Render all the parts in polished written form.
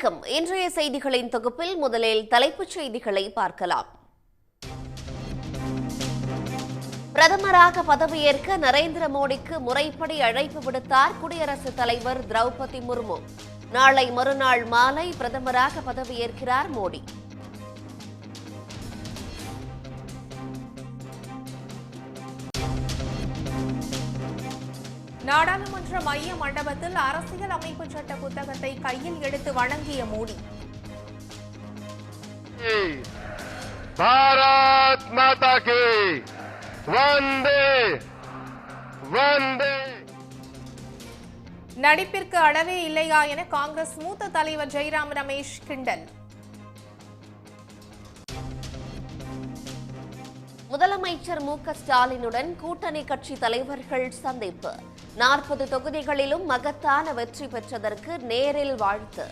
வணக்கம். இன்றைய செய்திகளின் தொகுப்பில் முதலில் தலைப்புச் செய்திகளை பார்க்கலாம். பிரதமராக பதவியேற்க நரேந்திர மோடிக்கு முறைப்படி அழைப்பு விடுத்தார் குடியரசுத் தலைவர் திரௌபதி முர்மு. நாளை மறுநாள் மாலை பிரதமராக பதவியேற்கிறார் மோடி. நாடாளுமன்ற மைய மண்டபத்தில் அரசியல் அமைப்பு சட்ட புத்தகத்தை கையில் எடுத்து வழங்கிய மோடி. பாரத் மாதா கி வந்தே வந்தே. நடிப்பிற்கு அளவே இல்லையா என காங்கிரஸ் மூத்த தலைவர் ஜெய்ராம் ரமேஷ் கிண்டல். முதலமைச்சர் மு.க. ஸ்டாலினுடன் கூட்டணி கட்சி தலைவர்கள் சந்திப்பு. 40 தொகுதிகளிலும் மகத்தான வெற்றி பெற்றதற்கு நேரில் வாழ்த்து.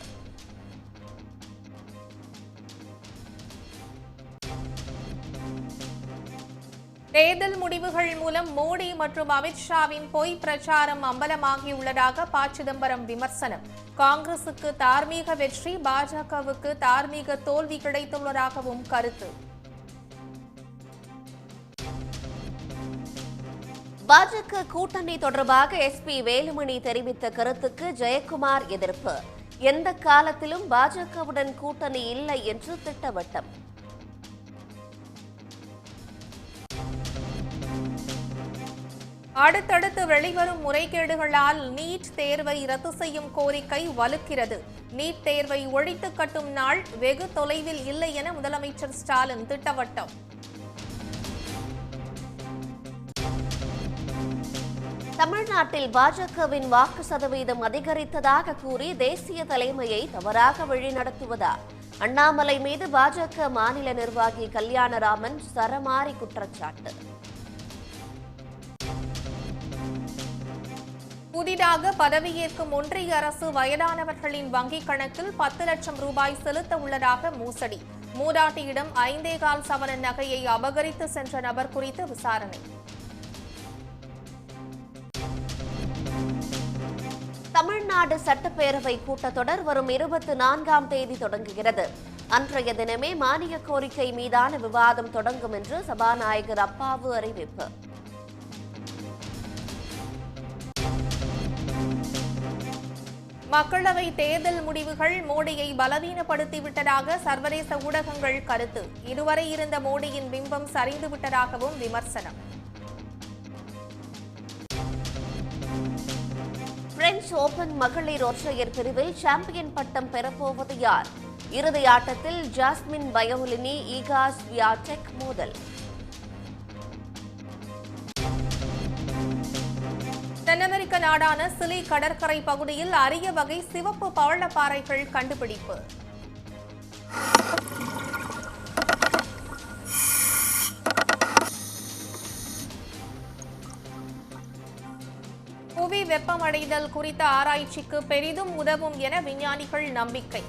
தேர்தல் முடிவுகள் மூலம் மோடி மற்றும் அமித்ஷாவின் பொய் பிரச்சாரம் அம்பலமாகியுள்ளதாக ப. சிதம்பரம் விமர்சனம். காங்கிரசுக்கு தார்மீக வெற்றி, பாஜகவுக்கு தார்மீக தோல்வி கிடைத்துள்ளதாகவும் கருத்து. பாஜக கூட்டணி தொடர்பாக எஸ்.பி. வேலுமணி தெரிவித்த கருத்துக்கு ஜெயக்குமார் எதிர்ப்பு. எந்த காலத்திலும் பாஜகவுடன் கூட்டணி இல்லை என்று திட்டவட்டம். அடுத்தடுத்து வெளிவரும் முறைகேடுகளால் நீட் தேர்வை ரத்து செய்யும் கோரிக்கை வலுக்கிறது. நீட் தேர்வை ஒழித்து கட்டும் நாள் வெகு தொலைவில் இல்லை என முதலமைச்சர் ஸ்டாலின் திட்டவட்டம். தமிழ்நாட்டில் பாஜகவின் வாக்கு சதவீதம் அதிகரித்ததாக கூறி தேசிய தலைமையை தவறாக வழிநடத்துவதா? அண்ணாமலை மீது பாஜக மாநில நிர்வாகி கல்யாணராமன் சரமாரி குற்றச்சாட்டு. புதிதாக பதவியேற்கும் ஒன்றிய அரசு வயதானவர்களின் வங்கிக் கணக்கில் 10 லட்சம் ரூபாய் செலுத்த உள்ளதாக மோசடி. மூதாட்டியிடம் 5.25 சவரன் நகையை அபகரித்து சென்ற நபர் குறித்து விசாரணை. தமிழ்நாடு சட்டப்பேரவை கூட்டத்தொடர் வரும் 24ஆம் தேதி தொடங்குகிறது. அன்றைய தினமே மானிய கோரிக்கை மீதான விவாதம் தொடங்கும் என்று சபாநாயகர் அப்பாவு அறிவிப்பு. மக்களவை தேர்தல் முடிவுகள் மோடியை பலவீனப்படுத்திவிட்டதாக சர்வதேச ஊடகங்கள் கருத்து. இதுவரை இருந்த மோடியின் பிம்பம் சரிந்துவிட்டதாகவும் விமர்சனம். பிரெஞ்ச் ஓபன் மகளிர் ஒற்றையர் பிரிவில் சாம்பியன் பட்டம் பெறப்போவது யார்? இறுதி ஆட்டத்தில் ஜாஸ்மின் பயோலினி, ஈகா ஸ்வியாடெக் மோதல். தென் அமெரிக்க நாடான சிலி கடற்கரை பகுதியில் அரிய வகை சிவப்பு பவளப்பாறைகள் கண்டுபிடிப்பு. புவி வெப்பமடைதல் குறித்த ஆராய்ச்சிக்கு பெரிதும் உதவும் என விஞ்ஞானிகள் நம்பிக்கை.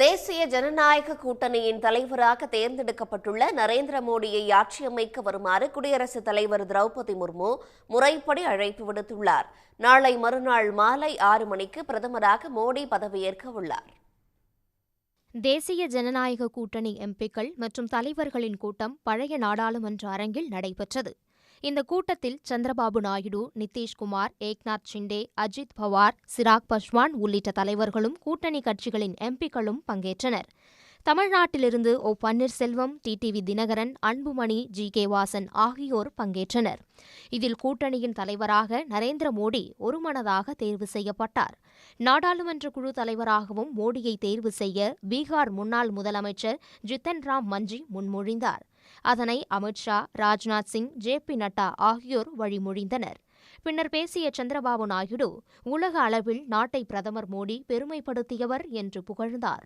தேசிய ஜனநாயக கூட்டணியின் தலைவராக தேர்ந்தெடுக்கப்பட்டுள்ள நரேந்திர மோடியை ஆட்சியமைக்க வருமாறு குடியரசுத் தலைவர் திரௌபதி முர்மு முறைப்படி அழைப்பு விடுத்துள்ளார். நாளை மறுநாள் மாலை 6 மணிக்கு பிரதமராக மோடி பதவியேற்க உள்ளார். தேசிய ஜனநாயக கூட்டணி எம்பிக்கள் மற்றும் தலைவர்களின் கூட்டம் பழைய நாடாளுமன்ற அரங்கில் நடைபெற்றது. இந்த கூட்டத்தில் சந்திரபாபு நாயுடு, நிதிஷ்குமார், ஏக்நாத் ஷிண்டே, அஜித் பவார், சிராக் பஸ்வான் உள்ளிட்ட தலைவர்களும் கூட்டணி கட்சிகளின் எம்பிக்களும் பங்கேற்றனர். தமிழ்நாட்டிலிருந்து ஓ. பன்னீர்செல்வம், டிடிவி தினகரன், அன்புமணி, ஜி.கே. வாசன் ஆகியோர் பங்கேற்றனர். இதில் கூட்டணியின் தலைவராக நரேந்திர மோடி ஒருமனதாக தேர்வு செய்யப்பட்டார். நாடாளுமன்ற குழு தலைவராகவும் மோடியை தேர்வு செய்ய பீகார் முன்னாள் முதலமைச்சர் ஜித்தன் ராம் மஞ்சி முன்மொழிந்தார். அதனை அமித்ஷா, ராஜ்நாத் சிங், ஜே.பி. நட்டா ஆகியோர் வழிமொழிந்தனர். பின்னர் பேசிய சந்திரபாபு நாயுடு உலக அளவில் நாட்டை பிரதமர் மோடி பெருமைப்படுத்தியவர் என்று புகழ்ந்தார்.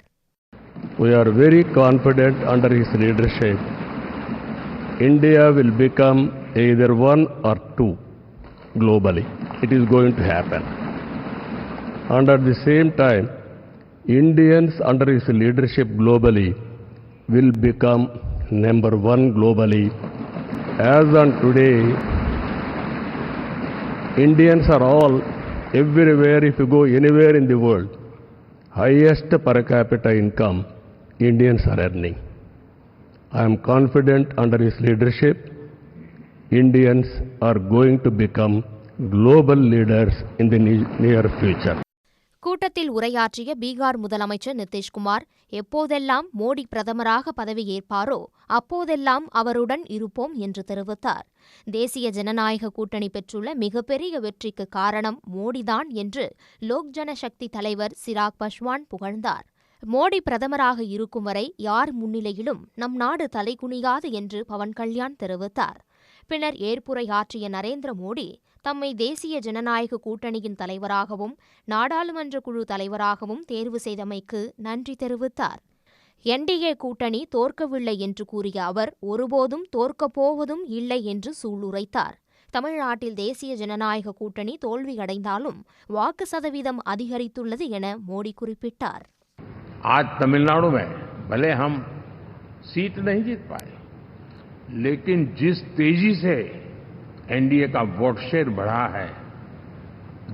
We are very confident under his leadership. India will become either one or two globally. It is going to happen. And at the same time, Indians under his leadership globally will become number one globally. As on today, Indians are all, everywhere, if you go anywhere in the world, highest per capita income Indians are earning. I am confident under his leadership, Indians are going to become global leaders in the near future. கூட்டத்தில் உரையாற்றிய பீகார் முதலமைச்சர் நிதிஷ்குமார் எப்போதெல்லாம் மோடி பிரதமராக பதவியேற்பாரோ அப்போதெல்லாம் அவருடன் இருப்போம் என்று தெரிவித்தார். தேசிய ஜனநாயக கூட்டணி பெற்றுள்ள மிகப்பெரிய வெற்றிக்கு காரணம் மோடிதான் என்று லோக் ஜனசக்தி தலைவர் சிராக் பஸ்வான் புகழ்ந்தார். மோடி பிரதமராக இருக்கும் வரை யார் முன்னிலையிலும் நம் நாடு தலைகுனியாது என்று பவன் கல்யாண் தெரிவித்தார். பின்னர் ஏற்புரையாற்றிய நரேந்திர மோடி தம்மை தேசிய ஜனநாயக கூட்டணியின் தலைவராகவும் நாடாளுமன்ற குழு தலைவராகவும் தேர்வு செய்தமைக்கு நன்றி தெரிவித்தார். என்டிஏ கூட்டணி தோற்கவில்லை என்று கூறிய அவர் ஒருபோதும் தோற்கப் போவதும் இல்லை என்று சூளுரைத்தார். தமிழ்நாட்டில் தேசிய ஜனநாயக கூட்டணி தோல்வியடைந்தாலும் வாக்கு சதவீதம் அதிகரித்துள்ளது என மோடி குறிப்பிட்டார். आज तमिलनाडु में भले हम सीट नहीं जीत पाए, लेकिन जिस तेजी से एनडीए का वोट शेयर बढ़ा है,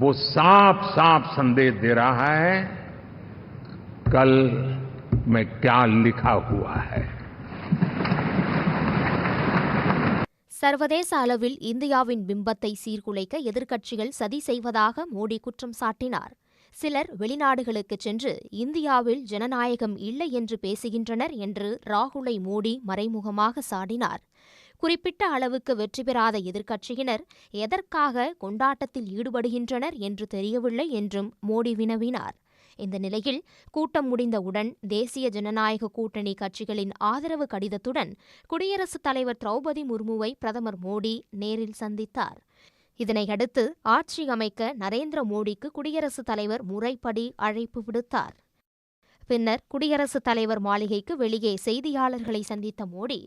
वो साफ साफ संदेश दे रहा है कल में क्या लिखा हुआ है. சர்வதேச அளவில் இந்தியாவின் பிம்பத்தை சீர்குலைக்க எதிர்க்கட்சிகள் சதி செய்வதாக மோடி குற்றம் சாட்டினார். சிலர் வெளிநாடுகளுக்குச் சென்று இந்தியாவில் ஜனநாயகம் இல்லை என்று பேசுகின்றனர் என்று ராகுலை மோடி மறைமுகமாக சாடினார். குறிப்பிட்ட அளவுக்கு வெற்றி பெறாத எதிர்க்கட்சியினர் எதற்காக கொண்டாட்டத்தில் ஈடுபடுகின்றனர் என்று தெரியவில்லை என்றும் மோடி வினவினார். இந்த நிலையில் கூட்டம் முடிந்தவுடன் தேசிய ஜனநாயக கூட்டணி கட்சிகளின் ஆதரவு கடிதத்துடன் குடியரசுத் தலைவர் திரௌபதி முர்முவை பிரதமர் மோடி நேரில் சந்தித்தார். இதனையடுத்து ஆட்சி அமைக்க நரேந்திர மோடிக்கு குடியரசுத் தலைவர் முறைப்படி அழைப்பு விடுத்தார். பின்னர் குடியரசுத் தலைவர் மாளிகைக்கு வெளியே செய்தியாளர்களை சந்தித்த மோடி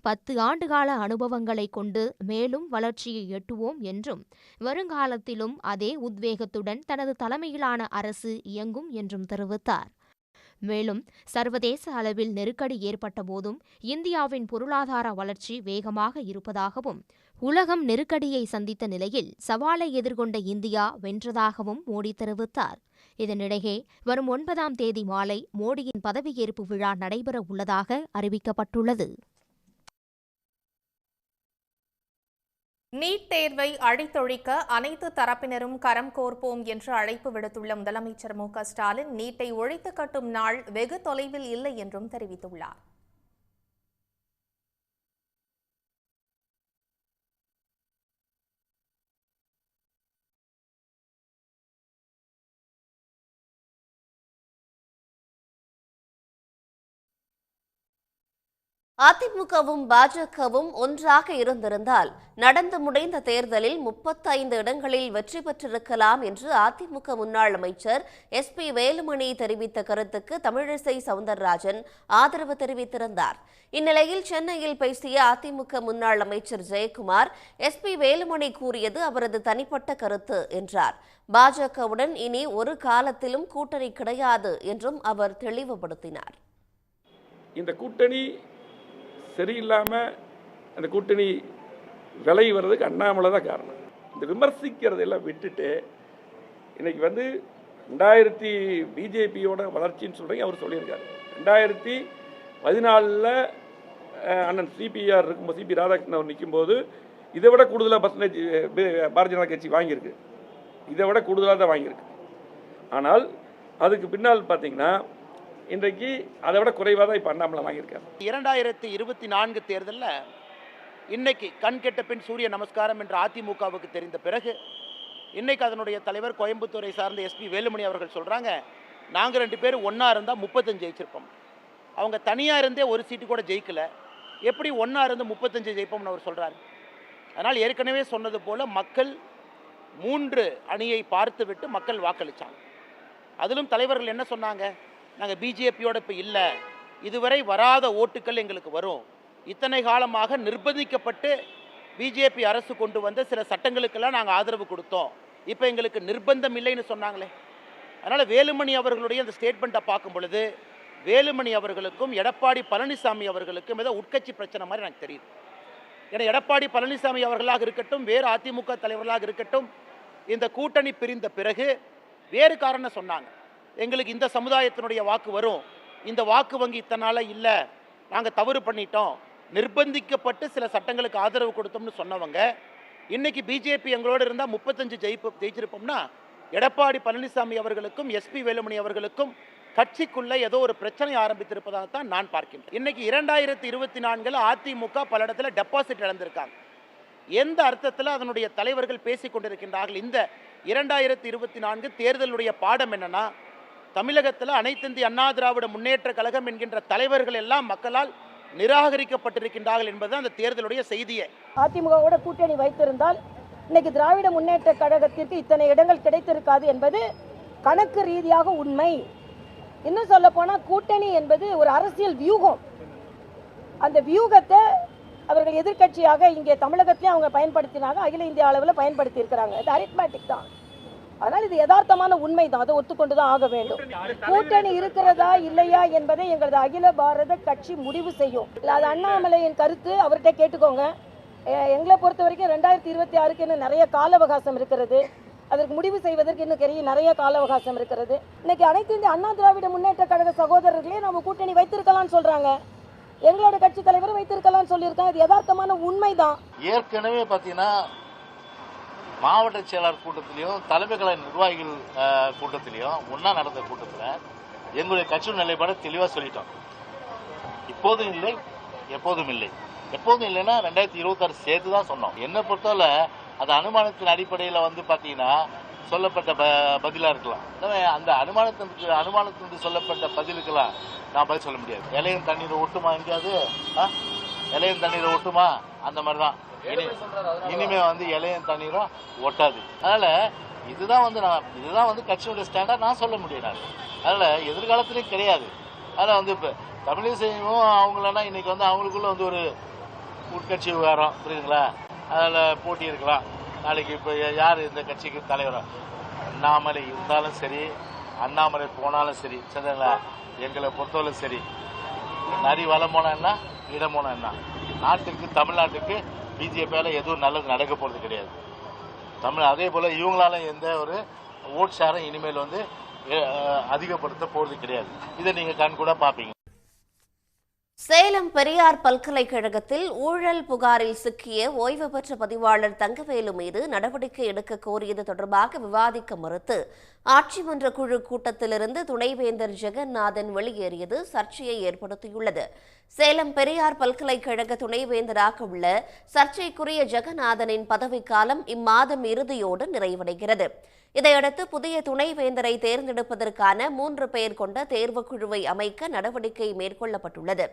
10 ஆண்டுகால அனுபவங்களைக் கொண்டு மேலும் வளர்ச்சியை எட்டுவோம் என்றும் வருங்காலத்திலும் அதே உத்வேகத்துடன் தனது தலைமையிலான அரசு இயங்கும் என்றும் தெரிவித்தார். மேலும் சர்வதேச அளவில் நெருக்கடி ஏற்பட்ட போதும் இந்தியாவின் பொருளாதார வளர்ச்சி வேகமாக இருப்பதாகவும் உலகம் நெருக்கடியை சந்தித்த நிலையில் சவாலை எதிர்கொண்ட இந்தியா வென்றதாகவும் மோடி தெரிவித்தார். இதனிடையே வரும் 9ஆம் தேதி மாலை மோடியின் பதவியேற்பு விழா நடைபெற உள்ளதாக அறிவிக்கப்பட்டுள்ளது. நீட் தேர்வை அழித்தொழிக்க அனைத்து தரப்பினரும் கரம் கோர்ப்போம் என்று அழைப்பு விடுத்துள்ள முதலமைச்சர் மு க ஸ்டாலின் நீட்டை ஒழித்து கட்டும் நாள் வெகு தொலைவில் இல்லை என்றும் தெரிவித்துள்ளார். அதிமுகவும் பாஜகவும் ஒன்றாக இருந்திருந்தால் நடந்து முடிந்த தேர்தலில் 35 இடங்களில் வெற்றி பெற்றிருக்கலாம் என்று அதிமுக முன்னாள் அமைச்சர் SP வேலுமணி தெரிவித்த கருத்துக்கு தமிழிசை சவுந்தரராஜன் ஆதரவு தெரிவித்திருந்தார். இந்நிலையில் சென்னையில் பேசிய அதிமுக முன்னாள் அமைச்சர் ஜெயக்குமார் SP வேலுமணி கூறியது அவரது தனிப்பட்ட கருத்து என்றார். பாஜகவுடன் இனி ஒரு காலத்திலும் கூட்டணி கிடையாது என்றும் அவர் தெளிவுபடுத்தினார். இந்த கூட்டணி சரியில்லாமல் அந்த கூட்டணி விலை வர்றதுக்கு அண்ணாமலை தான் காரணம். இந்த விமர்சிக்கிறதெல்லாம் விட்டுட்டு இன்னைக்கு 2000 பிஜேபியோட வளர்ச்சின்னு சொல்கிறீங்க. அவர் சொல்லியிருக்காரு 2014 அண்ணன் சிபிஆர் இருக்கும்போது சிபி ராதாகிருஷ்ணன் அவர் நிற்கும்போது இதை விட கூடுதலாக பர்சன்டேஜ் பாரதிய ஜனதா கட்சி வாங்கியிருக்கு. இதை விட கூடுதலாக தான் வாங்கியிருக்கு. ஆனால் அதுக்கு பின்னால் பார்த்தீங்கன்னா இன்றைக்கு அதை விட குறைவாக தான் இப்போ அண்ணாமலை வாங்கியிருக்காரு. 2024 தேர்தலில் இன்னைக்கு கண் கெட்ட பின் சூரிய நமஸ்காரம் என்ற அதிமுகவுக்கு தெரிந்த பிறகு இன்னைக்கு அதனுடைய தலைவர் கோயம்புத்தூரை சார்ந்த SP வேலுமணி அவர்கள் சொல்கிறாங்க, நாங்கள் 2 பேரும் ஒன்றா இருந்தால் 35 ஜெயிச்சிருப்போம். அவங்க தனியாக இருந்தே ஒரு சீட்டு கூட ஜெயிக்கலை, எப்படி ஒன்றா இருந்து 35 ஜெயிப்போம்னு அவர் சொல்கிறார். அதனால் ஏற்கனவே சொன்னது போல் மக்கள் 3 அணியை பார்த்து விட்டு மக்கள் வாக்களித்தாங்க. அதிலும் தலைவர்கள் என்ன சொன்னாங்க, நாங்கள் பிஜேபியோட இப்போ இல்லை, இதுவரை வராத ஓட்டுக்கள் எங்களுக்கு வரும், இத்தனை காலமாக நிர்பந்திக்கப்பட்டு பிஜேபி அரசு கொண்டு வந்த சில சட்டங்களுக்கெல்லாம் நாங்கள் ஆதரவு கொடுத்தோம், இப்போ எங்களுக்கு நிர்பந்தம் இல்லைன்னு சொன்னாங்களே. அதனால் வேலுமணி அவர்களுடைய அந்த ஸ்டேட்மெண்ட்டை பார்க்கும் பொழுது வேலுமணி அவர்களுக்கும் எடப்பாடி பழனிசாமி அவர்களுக்கும் ஏதோ உட்கட்சி பிரச்சனை மாதிரி எனக்கு தெரியுது. ஏன்னா எடப்பாடி பழனிசாமி அவர்களாக இருக்கட்டும், வேறு அதிமுக தலைவர்களாக இருக்கட்டும், இந்த கூட்டணி பிரிந்த பிறகு வேறு காரணம் சொன்னாங்க. எங்களுக்கு இந்த சமுதாயத்தினுடைய வாக்கு வரும், இந்த வாக்கு வங்கி இத்தனால இல்லை, நாங்கள் தவறு பண்ணிட்டோம், நிர்பந்திக்கப்பட்டு சில சட்டங்களுக்கு ஆதரவு கொடுத்தோம்னு சொன்னவங்க இன்னைக்கு பிஜேபி எங்களோடு இருந்தால் 35 ஜெயிச்சிருப்போம்னா எடப்பாடி பழனிசாமி அவர்களுக்கும் எஸ்பி வேலுமணி அவர்களுக்கும் கட்சிக்குள்ள ஏதோ ஒரு பிரச்சனை ஆரம்பித்திருப்பதாகத்தான் நான் பார்க்கின்றேன். இன்னைக்கு 2024 அதிமுக பல இடத்துல டெபாசிட் இழந்திருக்காங்க. எந்த அர்த்தத்தில் அதனுடைய தலைவர்கள் பேசிக் கொண்டிருக்கின்றார்கள்? இந்த 2024 தேர்தலுடைய பாடம் என்னன்னா, தமிழகத்தில் அனைத்து இந்திய அண்ணா திராவிட முன்னேற்ற கழகம் என்கின்ற தலைவர்கள் எல்லாம் மக்களால் நிராகரிக்கப்பட்டிருக்கின்றார்கள் என்பது அந்த தேர்தலுடைய செய்தியே. அதிமுகவோட கூட்டணி வைத்திருந்தால் இன்னைக்கு திராவிட முன்னேற்ற கழகத்திற்கு இத்தனை இடங்கள் கிடைத்திருக்காது என்பது கணக்கு ரீதியாக உண்மை. இன்னும் சொல்ல போனால் கூட்டணி என்பது ஒரு அரசியல் வியூகம். அந்த வியூகத்தை அவர்கள் எதிர்கட்சியாக இங்கே தமிழகத்திலே அவங்க பயன்படுத்தினாங்க, அகில இந்திய அளவில் பயன்படுத்தி இருக்கிறாங்க. இது அரித்மேட்டிக் தான். அதனால் இது யதார்த்தமான உண்மை தான், அதை ஒத்துக்கொண்டு தான் ஆக வேண்டும். கூட்டணி இருக்கிறதா இல்லையா என்பதை எங்களது அகில பாரத கட்சி முடிவு செய்யும். இல்லை, அது அண்ணாமலையின் கருத்து, அவர்கிட்ட கேட்டுக்கோங்க. எங்களை பொறுத்த வரைக்கும் 2026க்கு இன்னும் நிறைய கால அவகாசம் இருக்கிறது. அதற்கு முடிவு செய்வதற்கு இன்னும் நிறைய கால அவகாசம் இருக்கிறது. இன்னைக்கு அனைத்து இந்திய அண்ணா திராவிட முன்னேற்ற கழக சகோதரர்களே நம்ம கூட்டணி வைத்திருக்கலாம்னு சொல்றாங்க. எங்களோட கட்சி தலைவர் வைத்திருக்கலாம்னு சொல்லியிருக்காங்க. இது யதார்த்தமான உண்மைதான். ஏற்கனவே பார்த்தீங்கன்னா மாவட்ட செயலாளர் கூட்டத்திலையும் தலைமை கழக நிர்வாகிகள் கூட்டத்திலையும் ஒன்னா நடந்த கூட்டத்தில் எங்களுடைய கட்சியின் நிலைப்பாடு தெளிவாக சொல்லிட்டோம். இப்போதும் இல்லை, எப்போதும் இல்லை. எப்போதும் இல்லைன்னா 2026 சேர்த்து தான் சொன்னோம். என்னை பொறுத்தவரை அது அனுமானத்தின் அடிப்படையில் பார்த்தீங்கன்னா சொல்லப்பட்ட பதிலாக இருக்கலாம். அந்த அனுமானத்திற்கு சொல்லப்பட்ட பதிலுக்கெல்லாம் நான் பதில் சொல்ல முடியாது. இலையும் தண்ணீரை ஒட்டுமா, எங்கேயாவது இலையும் தண்ணீரை ஒட்டுமா? அந்த மாதிரி தான் இனிமே இலையும் தண்ணீரும் ஒட்டாது. அதனால இதுதான் கட்சியுடைய ஸ்டாண்டா நான் சொல்ல முடியும். நான் அதனால எதிர்காலத்திலையும் கிடையாது. அதனால இப்ப தமிழிசையும் அவங்களா இன்னைக்கு அவங்களுக்குள்ள ஒரு உட்கட்சி விவகாரம், புரியுதுங்களா? அதில் போட்டி இருக்கலாம். நாளைக்கு இப்போ யார் இந்த கட்சிக்கு தலைவரா? அண்ணாமலை இருந்தாலும் சரி, அண்ணாமலை போனாலும் சரி, சரிங்களா? எங்களை பொறுத்தவரை சரி, நரி வளம் போனா என்ன, இடம் போனா என்ன, நாட்டுக்கு தமிழ்நாட்டுக்கு பிஜேபியால எதுவும் நல்லது நடக்க போறது கிடையாது. அதே போல இவங்களால எந்த ஒரு ஓட் ஷேரும் இனிமேல் அதிகப்படுத்த போறது கிடையாது. இதை நீங்க கண் கூட பாப்பீங்க. சேலம் பெரியார் பல்கலைக்கழகத்தில் ஊழல் புகாரில் சிக்கிய ஓய்வு பெற்ற பதிவாளர் தங்கவேலு மீது நடவடிக்கை எடுக்க கோரியது தொடர்பாக விவாதிக்க மறுத்து ஆட்சி மன்ற குழு கூட்டத்திலிருந்து துணைவேந்தர் ஜெகநாதன் வெளியேறியது சர்ச்சையை ஏற்படுத்தியுள்ளது. சேலம் பெரியார் பல்கலைக்கழக துணைவேந்தராக உள்ள சர்ச்சைக்குரிய ஜெகநாதனின் பதவிக்காலம் இம்மாதம் இறுதியோடு நிறைவடைகிறது. இதையடுத்து புதிய துணைவேந்தரை தேர்ந்தெடுப்பதற்கான 3 பேர் கொண்ட தேர்வுக்குழுவை அமைக்க நடவடிக்கை மேற்கொள்ளப்பட்டுள்ளது.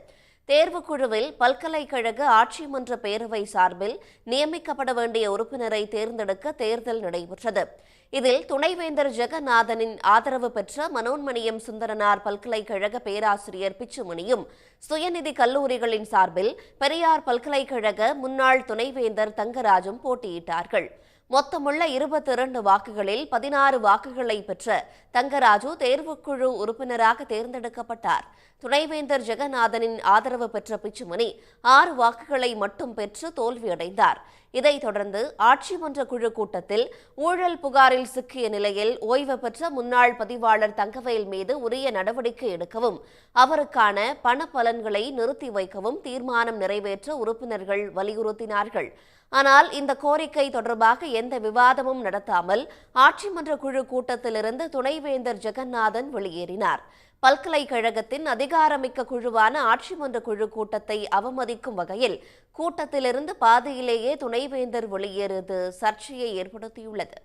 தேர்வுக்குழுவில் பல்கலைக்கழக ஆட்சி மன்ற பேரவை சார்பில் நியமிக்கப்பட வேண்டிய உறுப்பினரை தேர்ந்தெடுக்க தேர்தல் நடைபெற்றது. இதில் துணைவேந்தர் ஜெகநாதனின் ஆதரவு பெற்ற மனோன்மணியம் சுந்தரனார் பல்கலைக்கழக பேராசிரியர் பிச்சுமணியும், சுயநிதி கல்லூரிகளின் சார்பில் பெரியார் பல்கலைக்கழக முன்னாள் துணைவேந்தர் தங்கராஜும் போட்டியிட்டார்கள். மொத்தமுள்ள 22 வாக்குகளில் 16 வாக்குகளை பெற்ற தங்கராஜு தேர்வுக்குழு உறுப்பினராக தேர்ந்தெடுக்கப்பட்டார். துணைவேந்தர் ஜெகநாதனின் ஆதரவு பெற்ற பிச்சுமணி 6 வாக்குகளை மட்டும் பெற்று தோல்வியடைந்தார். இதைத் தொடர்ந்து ஆட்சி மன்ற குழு கூட்டத்தில் ஊழல் புகாரில் சிக்கிய நிலையில் ஓய்வு பெற்ற முன்னாள் பதிவாளர் தங்கவேல் மீது உரிய நடவடிக்கை எடுக்கவும் அவருக்கான பண பலன்களை நிறுத்தி வைக்கவும் தீர்மானம் நிறைவேற்ற உறுப்பினர்கள் வலியுறுத்தினார்கள். ஆனால் இந்த கோரிக்கை தொடர்பாக எந்த விவாதமும் நடத்தாமல் ஆட்சி மன்ற குழு கூட்டத்திலிருந்து துணைவேந்தர் ஜெகநாதன் வெளியேறினார். பல்கலைக்கழகத்தின் அதிகாரமிக்க குழுவான ஆட்சி மன்ற குழு கூட்டத்தை அவமதிக்கும் வகையில் கூட்டத்திலிருந்து பாதியிலேயே துணைவேந்தர் வெளியேறியது சர்ச்சையை ஏற்படுத்தியுள்ளது.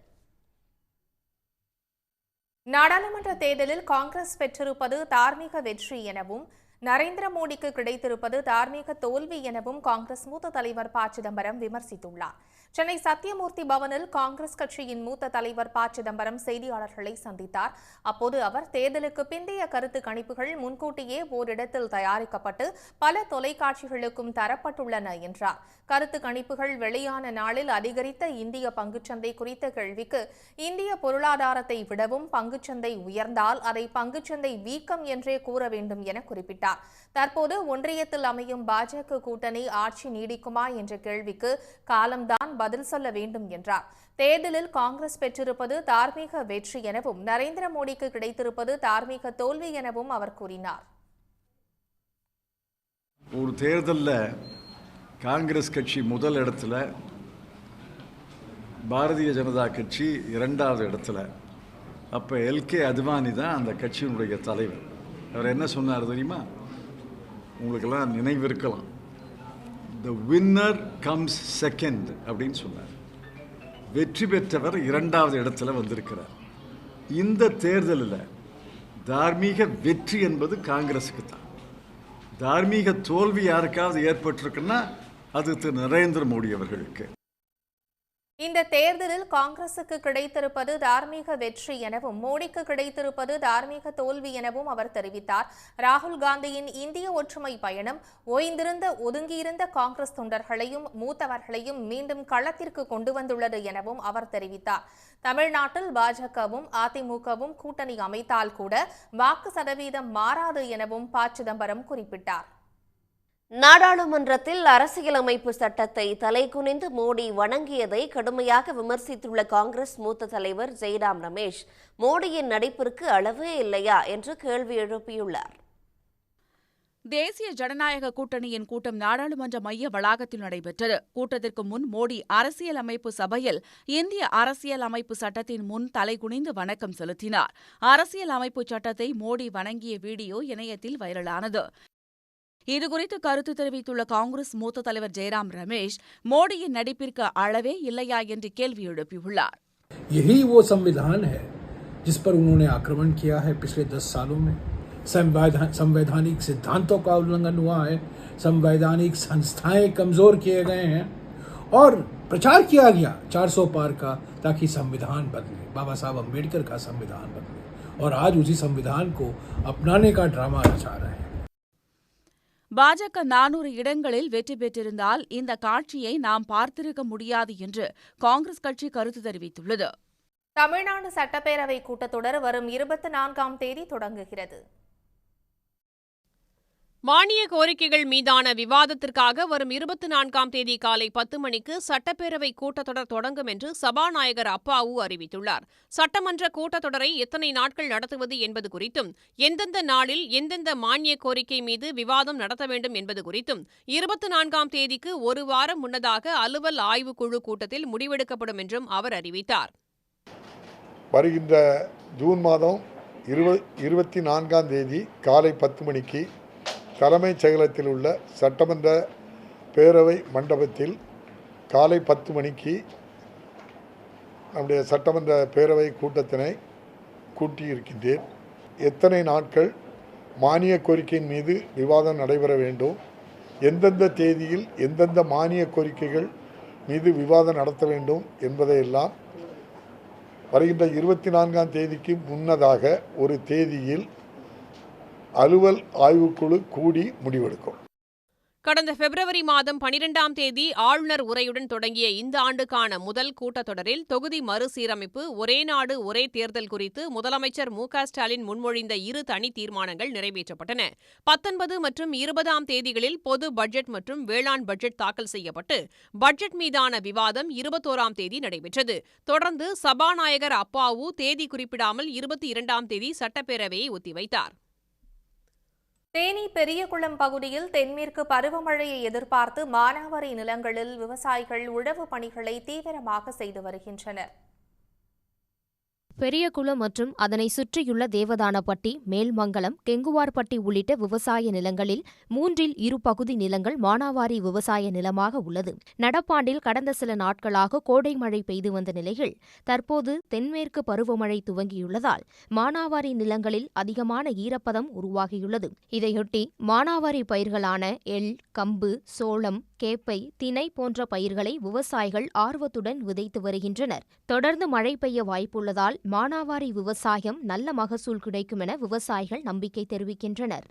நாடாளுமன்ற தேர்தலில் காங்கிரஸ் பெற்றிருப்பது தார்மீக வெற்றி எனவும் நரேந்திர மோடிக்கு கிடைத்திருப்பது தார்மீக தோல்வி எனவும் காங்கிரஸ் மூத்த தலைவர் ப. சிதம்பரம் விமர்சித்துள்ளார். சென்னை சத்தியமூர்த்தி பவனில் காங்கிரஸ் கட்சியின் மூத்த தலைவர் ப. சிதம்பரம் செய்தியாளர்களை சந்தித்தார். அப்போது அவர் தேர்தலுக்கு பிந்தைய கருத்து கணிப்புகள் முன்கூட்டியே ஓரிடத்தில் தயாரிக்கப்பட்டு பல தொலைக்காட்சிகளுக்கும் தரப்பட்டுள்ளன என்றார். கருத்து கணிப்புகள் வெளியான நாளில் அதிகரித்த இந்திய பங்குச்சந்தை குறித்த கேள்விக்கு இந்திய பொருளாதாரத்தை விடவும் பங்குச்சந்தை உயர்ந்தால் அதை பங்குச்சந்தை வீக்கம் என்றே கூற வேண்டும் என குறிப்பிட்டார். தற்போது ஒன்றியத்தில் அமையும் பாஜக கூட்டணி ஆட்சி நீடிக்குமா என்ற கேள்விக்கு காலம்தான் பதில் சொல்ல வேண்டும் என்றார். தேர்தலில் காங்கிரஸ் பெற்றிருப்பது தார்மீக வெற்றி எனவும் நரேந்திர மோடிக்கு கிடைத்திருப்பது தார்மீக தோல்வி எனவும் அவர் கூறினார். ஒரு தேர்தலில் காங்கிரஸ் கட்சி முதல் இடத்துல, பாரதிய ஜனதா கட்சி இரண்டாவது இடத்துல. அப்போ எல்கே அத்வானி தான் அந்த கட்சியினுடைய தலைவர். அவர் என்ன சொன்னார் தெரியுமா? உங்களுக்கெல்லாம் நினைவு இருக்கலாம். த வின்னர் கம்ஸ் செகண்ட் அப்படின்னு சொன்னார். வெற்றி பெற்றவர் இரண்டாவது இடத்துல வந்திருக்கிறார். இந்த தேர்தலில் தார்மீக வெற்றி என்பது காங்கிரஸுக்கு தான். தார்மீக தோல்வி யாருக்காவது ஏற்பட்டிருக்குன்னா அது திரு நரேந்திர மோடி அவர்களுக்கு. இந்த தேர்தலில் காங்கிரசுக்கு கிடைத்திருப்பது தார்மீக வெற்றி எனவும் மோடிக்கு கிடைத்திருப்பது தார்மீக தோல்வி எனவும் அவர் தெரிவித்தார். ராகுல் காந்தியின் இந்திய ஒற்றுமை பயணம் ஓய்ந்திருந்த ஒதுங்கியிருந்த காங்கிரஸ் தொண்டர்களையும் மூத்தவர்களையும் மீண்டும் களத்திற்கு கொண்டு வந்துள்ளது எனவும் அவர் தெரிவித்தார். தமிழ்நாட்டில் பாஜகவும் அதிமுகவும் கூட்டணி அமைத்தால் கூட வாக்கு சதவீதம் மாறாது எனவும் ப. சிதம்பரம் குறிப்பிட்டார். நாடாளுமன்றத்தில் அரசியலமைப்பு சட்டத்தை தலைகுனிந்து மோடி வணங்கியதை கடுமையாக விமர்சித்துள்ள காங்கிரஸ் மூத்த தலைவர் ஜெய்ராம் ரமேஷ், மோடியின் நடிப்பிற்கு அளவே இல்லையா என்று கேள்வி எழுப்பியுள்ளார். தேசிய ஜனநாயக கூட்டணியின் கூட்டம் நாடாளுமன்ற மைய வளாகத்தில் நடைபெற்றது. கூட்டத்திற்கு முன் மோடி அரசியலமைப்பு சபையில் இந்திய அரசியலமைப்பு சட்டத்தின் முன் தலைகுனிந்து வணக்கம் செலுத்தினார். அரசியலமைப்பு சட்டத்தை மோடி வணங்கிய வீடியோ இணையத்தில் வைரலானது. இதுகுறித்து கருத்து தெரிவித்துள்ள காங்கிரஸ் மூத்த தலைவர் ஜெய்ராம் ரமேஷ், மோடியின் நடிப்பிற்கு அளவே இல்லையா என்று கேள்வி எழுப்பியுள்ளார். यही वो संविधान है जिस पर उन्होंने आक्रमण किया है पिछले 10 सालों में। संवैधानिक सिद्धांतों का उल्लंघन हुआ है, संवैधानिक संस्थाएं कमजोर किए गए हैं और प्रचार किया गया 400 पार का, ताकि संविधान बदले, बाबा साहब अम्बेडकर का संविधान बदले, और आज उसी संविधान को अपनाने का ड्रामा रचा रहे हैं. பாஜக 400 இடங்களில் வெற்றி பெற்றிருந்தால் இந்த காட்சியை நாம் பார்த்திருக்க முடியாது என்று காங்கிரஸ் கட்சி கருத்து தெரிவித்துள்ளது. தமிழ்நாடு சட்டப்பேரவை கூட்டத்தொடர் வரும் 24ஆம் தேதி தொடங்குகிறது. மானிய கோரிக்கைகள் மீதான விவாதத்திற்காக வரும் 24ஆம் தேதி காலை 10 மணிக்கு சட்டப்பேரவை கூட்டத்தொடர் தொடங்கும் என்று சபாநாயகர் அப்பாவு அறிவித்துள்ளார். சட்டமன்ற கூட்டத்தொடரை எத்தனை நாட்கள் நடத்துவது என்பது குறித்தும், எந்தெந்த நாளில் எந்தெந்த மானிய கோரிக்கை மீது விவாதம் நடத்த வேண்டும் என்பது குறித்தும் 24ஆம் தேதிக்கு ஒரு வாரம் முன்னதாக அலுவல் ஆய்வுக்குழு கூட்டத்தில் முடிவெடுக்கப்படும் என்றும் அவர் அறிவித்தார். வருகின்ற ஜூன் மாதம் 24ஆம் தேதி காலை 10 மணிக்கு தலைமைச் செயலகத்தில் உள்ள சட்டமன்ற பேரவை மண்டபத்தில் காலை 10 மணிக்கு நம்முடைய சட்டமன்ற பேரவை கூட்டத்தினை கூட்டியிருக்கின்றேன். எத்தனை நாட்கள் மானிய கோரிக்கையின் மீது விவாதம் நடைபெற வேண்டும், எந்தெந்த தேதியில் எந்தெந்த மானிய கோரிக்கைகள் மீது விவாதம் நடத்த வேண்டும் என்பதையெல்லாம் வருகின்ற 24ஆம் தேதிக்கு முன்னதாக ஒரு தேதியில் அலுவல் ஆய்வுக்குழு கூடி முடிவெடுக்கும். கடந்த பிப்ரவரி மாதம் 12ஆம் தேதி ஆளுநர் உரையுடன் தொடங்கிய இந்த ஆண்டுக்கான முதல் கூட்டத்தொடரில் தொகுதி மறுசீரமைப்பு, ஒரே நாடு ஒரே தேர்தல் குறித்து முதலமைச்சர் மு.க.ஸ்டாலின் முன்மொழிந்த 2 தனி தீர்மானங்கள் நிறைவேற்றப்பட்டன. 19 மற்றும் 20ஆம் தேதிகளில் பொது பட்ஜெட் மற்றும் வேளாண் பட்ஜெட் தாக்கல் செய்யப்பட்டு பட்ஜெட் மீதான விவாதம் 21ஆம் தேதி நடைபெற்றது. தொடர்ந்து சபாநாயகர் அப்பாவு தேதி குறிப்பிடாமல் 22ஆம் தேதி சட்டப்பேரவையை ஒத்திவைத்தார். தேனி பெரியகுளம் பகுதியில் தென்மேற்கு பருவமழையை எதிர்பார்த்து மானாவாரி நிலங்களில் விவசாயிகள் உழவு பணிகளை தீவிரமாக செய்து வருகின்றனர். பெரியகுளம் மற்றும் அதனை சுற்றியுள்ள தேவதானப்பட்டி, மேல்மங்கலம், கெங்குவார்பட்டி உள்ளிட்ட விவசாய நிலங்களில் 3இல் 2 பகுதி நிலங்கள் மானாவாரி விவசாய நிலமாக உள்ளது. நடப்பாண்டில் கடந்த சில நாட்களாக கோடை மழை பெய்து வந்த நிலையில் தற்போது தென்மேற்கு பருவமழை துவங்கியுள்ளதால் மானாவாரி நிலங்களில் அதிகமான ஈரப்பதம் உருவாகியுள்ளது. இதையொட்டி மானாவாரி பயிர்களான எள், கம்பு, சோளம், கேப்பை, தினை போன்ற பயிர்களை விவசாயிகள் ஆர்வத்துடன் விதைத்து வருகின்றனர். தொடர்ந்து மழை பெய்ய வாய்ப்புள்ளதால் மானாவாரி விவசாயம் நல்ல மகசூல் கிடைக்கும் என விவசாயிகள் நம்பிக்கை தெரிவிக்கின்றனர்.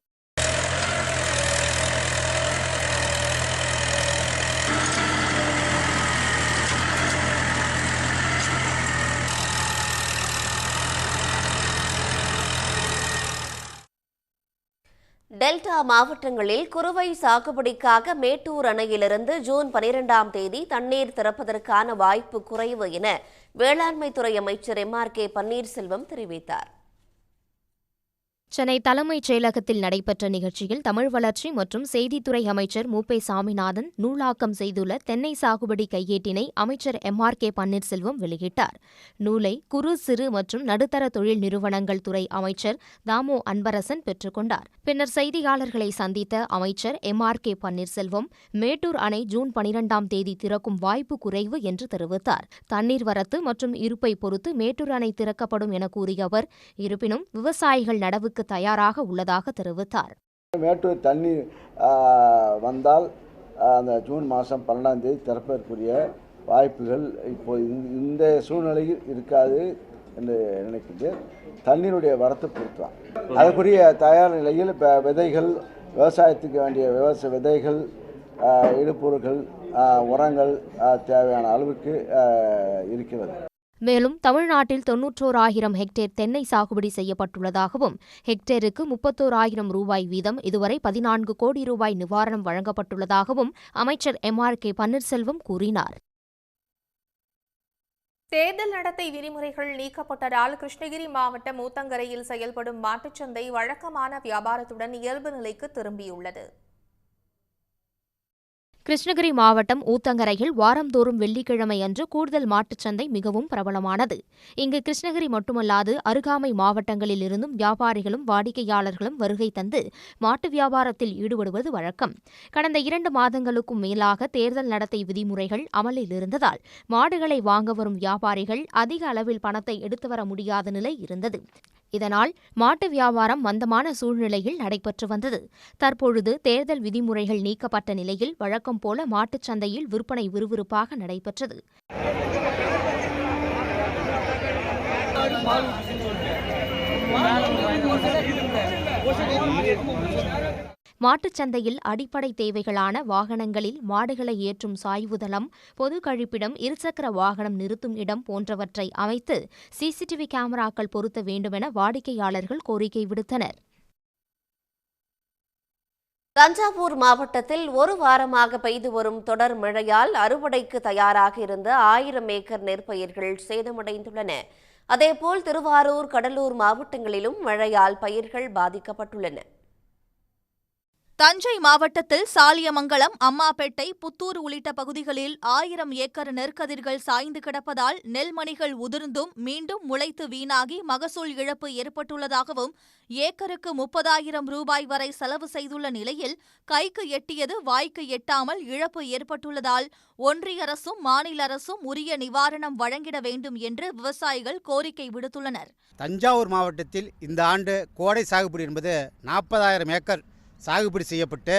டெல்டா மாவட்டங்களில் குறுவை சாகுபடிக்காக மேட்டூர் அணையிலிருந்து ஜூன் 12ஆம் தேதி தண்ணீர் திறப்பதற்கான வாய்ப்பு குறைவு என வேளாண்மைத்துறை அமைச்சர் MRK பன்னீர்செல்வம் தெரிவித்தார். சென்னை தலைமைச் செயலகத்தில் நடைபெற்ற நிகழ்ச்சியில் தமிழ் வளர்ச்சி மற்றும் செய்தித்துறை அமைச்சர் மு.பே. சாமிநாதன் நூலாக்கம் செய்துள்ள தென்னை சாகுபடி கையேட்டினை அமைச்சர் MRK பன்னீர்செல்வம் வெளியிட்டார். நூலை குறு சிறு மற்றும் நடுத்தர தொழில் நிறுவனங்கள் துறை அமைச்சர் தாமோ அன்பரசன் பெற்றுக் கொண்டார். பின்னர் செய்தியாளர்களை சந்தித்த அமைச்சர் MRK பன்னீர்செல்வம் மேட்டூர் அணை ஜூன் 12ஆம் தேதி திறக்கும் வாய்ப்பு குறைவு என்று தெரிவித்தார். தண்ணீர் வரத்து மற்றும் இருப்பை பொறுத்து மேட்டூர் அணை திறக்கப்படும் என கூறிய அவர், இருப்பினும் விவசாயிகள் நடவுக்கு தயாராக உள்ளதாக தெரிவித்தார். மேட்டூர் தண்ணீர் வந்தால் அந்த ஜூன் மாதம் 12ஆம் தேதி திறப்பதற்குரிய வாய்ப்புகள் இப்போது இந்த சூழ்நிலையில் இருக்காது என்று நினைக்கின்றேன். தண்ணீருடைய வரத்து பொறுத்தான் அதற்குரிய தயார் நிலையில் இப்போ விதைகள், விவசாயத்துக்கு வேண்டிய விதைகள், இடுபொருட்கள், உரங்கள் தேவையான அளவுக்கு இருக்கிறது. மேலும் தமிழ்நாட்டில் 91,000 ஹெக்டேர் தென்னை சாகுபடி செய்யப்பட்டுள்ளதாகவும் ஹெக்டேருக்கு 31,000 ரூபாய் வீதம் இதுவரை 14 கோடி ரூபாய் நிவாரணம் வழங்கப்பட்டுள்ளதாகவும் அமைச்சர் MRK பன்னீர்செல்வம் கூறினார். தேர்தல் நடத்தை விதிமுறைகள் நீக்கப்பட்டதால் கிருஷ்ணகிரி மாவட்டம் ஊத்தங்கரையில் செயல்படும் மாட்டுச்சந்தை வழக்கமான வியாபாரத்துடன் இயல்பு நிலைக்கு திரும்பியுள்ளது. கிருஷ்ணகிரி மாவட்டம் ஊத்தங்கரையில் வாரந்தோறும் வெள்ளிக்கிழமை அன்று கூடுதல் மாட்டுச்சந்தை மிகவும் பிரபலமானது. இங்கு கிருஷ்ணகிரி மட்டுமல்லாது அருகாமை மாவட்டங்களில் இருந்தும் வியாபாரிகளும் வாடிக்கையாளர்களும் வருகை தந்து மாட்டு வியாபாரத்தில் ஈடுபடுவது வழக்கம். கடந்த 2 மாதங்களுக்கும் மேலாக தேர்தல் நடத்தை விதிமுறைகள் அமலில் இருந்ததால் மாடுகளை வாங்க வரும் வியாபாரிகள் அதிக அளவில் பணத்தை எடுத்து வர முடியாத நிலை இருந்தது. இதனால் மாட்டு வியாபாரம் மந்தமான சூழ்நிலையில் நடைபெற்று வந்தது. தற்பொழுது தேர்தல் விதிமுறைகள் நீக்கப்பட்ட நிலையில் வழக்கம் போல மாட்டுச் சந்தையில் விற்பனை விறுவிறுப்பாக நடைபெற்றது. மாட்டுச் சந்தையில் அடிப்படை தேவைகளான வாகனங்களில் மாடுகளை ஏற்றும் சாய்வுதளம், பொது கழிப்பிடம், இருசக்கர வாகனம் நிறுத்தும் இடம் போன்றவற்றை அமைத்து சிசிடிவி கேமராக்கள் பொருத்த வேண்டுமென வாடிக்கையாளர்கள் கோரிக்கை விடுத்தனர். தஞ்சாவூர் மாவட்டத்தில் ஒரு வாரமாக பெய்து வரும் தொடர் மழையால் அறுவடைக்கு தயாராக இருந்த 1000 ஏக்கர் நெற்பயிர்கள் சேதமடைந்துள்ளன. அதேபோல் திருவாரூர், கடலூர் மாவட்டங்களிலும் மழையால் பயிர்கள் பாதிக்கப்பட்டுள்ளன. தஞ்சை மாவட்டத்தில் சாலியமங்கலம், அம்மாபேட்டை, புத்தூர் உள்ளிட்ட பகுதிகளில் 1000 ஏக்கர் நெற்கதிர்கள் சாய்ந்து கிடப்பதால் நெல்மணிகள் உதிர்ந்தும் மீண்டும் முளைத்து வீணாகி மகசூல் இழப்பு ஏற்பட்டுள்ளதாகவும், ஏக்கருக்கு 30,000 ரூபாய் வரை செலவு செய்துள்ள நிலையில் கைக்கு எட்டியது வாய்க்கு எட்டாமல் இழப்பு ஏற்பட்டுள்ளதால் ஒன்றிய அரசும் மாநில அரசும் உரிய நிவாரணம் வழங்கிட வேண்டும் என்று விவசாயிகள் கோரிக்கை விடுத்துள்ளனர். தஞ்சாவூர் மாவட்டத்தில் இந்த ஆண்டு கோடை சாகுபடி என்பது 40,000 ஏக்கர் சாகுபடி செய்யப்பட்டு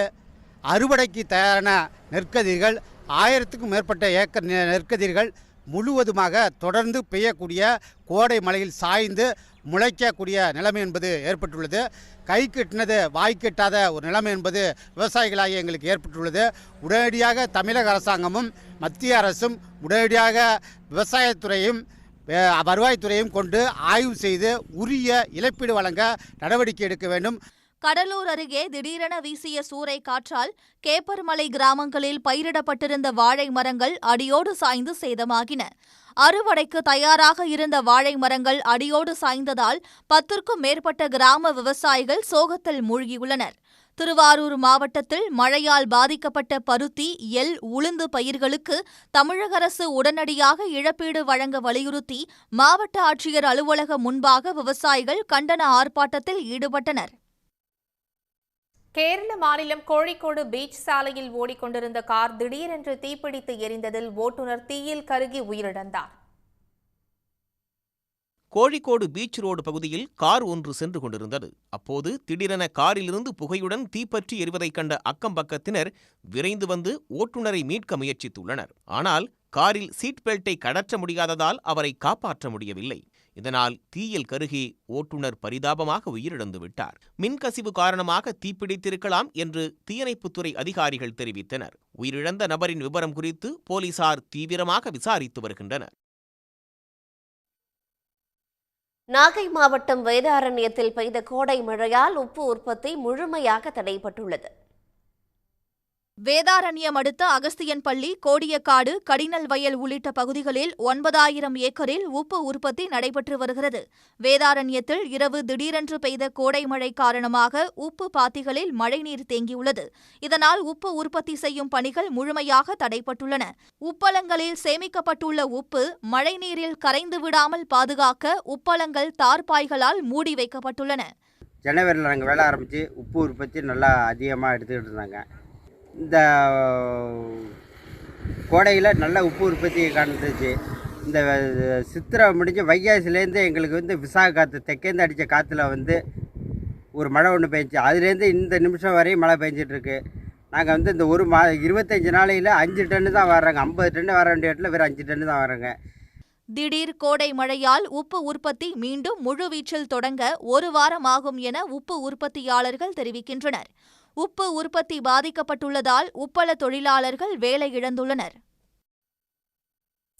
அறுவடைக்கு தயாரான நெற்கதிர்கள் 1000க்கும் மேற்பட்ட ஏக்கர் நெற்கதிர்கள் முழுவதுமாக தொடர்ந்து பெய்யக்கூடிய கோடை மழையில் சாய்ந்து முளைக்கக்கூடிய நிலைமை என்பது ஏற்பட்டுள்ளது. கைக்கு எட்டினது வாய்க்கு எட்டாத ஒரு நிலைமை என்பது விவசாயிகளாகி எங்களுக்கு ஏற்பட்டுள்ளது. உடனடியாக தமிழக அரசாங்கமும் மத்திய அரசும் உடனடியாக விவசாயத்துறையும் வருவாய்த்துறையும் கொண்டு ஆய்வு செய்து உரிய இழப்பீடு வழங்க நடவடிக்கை எடுக்க வேண்டும். கடலூர் அருகே திடீரென வீசிய சூறை காற்றால் கேப்பர்மலை கிராமங்களில் பயிரிடப்பட்டிருந்த வாழை மரங்கள் அடியோடு சாய்ந்து சேதமாகின. அறுவடைக்கு தயாராக இருந்த வாழை மரங்கள் அடியோடு சாய்ந்ததால் 10க்கும் மேற்பட்ட கிராம விவசாயிகள் சோகத்தில் மூழ்கியுள்ளனர். திருவாரூர் மாவட்டத்தில் மழையால் பாதிக்கப்பட்ட பருத்தி, எள், உளுந்து பயிர்களுக்கு தமிழக அரசு உடனடியாக இழப்பீடு வழங்க வலியுறுத்தி மாவட்ட ஆட்சியர் அலுவலகம் முன்பாக விவசாயிகள் கண்டன ஆர்ப்பாட்டத்தில் ஈடுபட்டனர். கேரள மாநிலம் கோழிக்கோடு பீச் சாலையில் ஓடிக்கொண்டிருந்த கார் திடீரென்று தீப்பிடித்து எரிந்ததில் ஓட்டுநர் தீயில் கருகி உயிரிழந்தார். கோழிக்கோடு பீச் ரோடு பகுதியில் கார் ஒன்று சென்று கொண்டிருந்தது. அப்போது திடீரென காரிலிருந்து புகையுடன் தீப்பற்றி எரிவதைக் கண்ட அக்கம்பக்கத்தினர் விரைந்து வந்து ஓட்டுநரை மீட்க முயற்சித்துள்ளனர். ஆனால் காரில் சீட் பெல்ட்டை கடற்ற முடியாததால் அவரை காப்பாற்ற முடியவில்லை. இதனால் தீயில் கருகி ஓட்டுநர் பரிதாபமாக உயிரிழந்து விட்டார். மின்கசிவு காரணமாக தீப்பிடித்திருக்கலாம் என்று தீயணைப்புத்துறை அதிகாரிகள் தெரிவித்தனர். உயிரிழந்த நபரின் விவரம் குறித்து போலீசார் தீவிரமாக விசாரித்து வருகின்றனர். நாகை மாவட்டம் வேதாரண்யத்தில் பெய்த கோடை மழையால் உப்பு உற்பத்தி முழுமையாக தடைபட்டுள்ளது. வேதாரண்யம் அடுத்த அகஸ்தியன்பள்ளி, கோடியக்காடு, கடினல் வயல் உள்ளிட்ட பகுதிகளில் 9,000 ஏக்கரில் உப்பு உற்பத்தி நடைபெற்று வருகிறது. வேதாரண்யத்தில் இரவு திடீரென்று பெய்த கோடை மழை காரணமாக உப்பு பாத்திகளில் மழைநீர் தேங்கியுள்ளது. இதனால் உப்பு உற்பத்தி செய்யும் பணிகள் முழுமையாக தடைபட்டுள்ளன. உப்பளங்களில் சேமிக்கப்பட்டுள்ள உப்பு மழைநீரில் கரைந்து விடாமல் பாதுகாக்க உப்பளங்கள் தார்பாய்களால் மூடி வைக்கப்பட்டுள்ளன. ஜனவரியில் நாங்கள் வேலை ஆரம்பித்து உப்பு உற்பத்தி நல்லா அதிகமாக எடுத்துக்கிட்டு இருந்தாங்க. இந்த கோடையில் நல்ல உப்பு உற்பத்தி காண்பிச்சு. இந்த சித்திரை முடிஞ்ச வைகாசிலேருந்து எங்களுக்கு விசாக காற்று தெற்கேந்து அடித்த காற்றுல ஒரு மழை ஒன்று பெஞ்சிச்சு. அதுலேருந்து இந்த நிமிஷம் வரையும் மழை பெஞ்சிட்ருக்கு. நாங்கள் இந்த 25 நாளையில் 5 டன்னு தான் வர்றாங்க. 50 டன்னு வர வேண்டிய இடத்துல வெறும் 5 டன்னு தான் வர்றாங்க. திடீர் கோடை மழையால் உப்பு உற்பத்தி மீண்டும் முழுவீச்சில் தொடங்க 1 வாரம் ஆகும் என உப்பு உற்பத்தியாளர்கள் தெரிவிக்கின்றனர். உப்பு உற்பத்தி பாதிக்கப்பட்டுள்ளதால் உப்பள தொழிலாளர்கள் வேலை இழந்துள்ளனர்.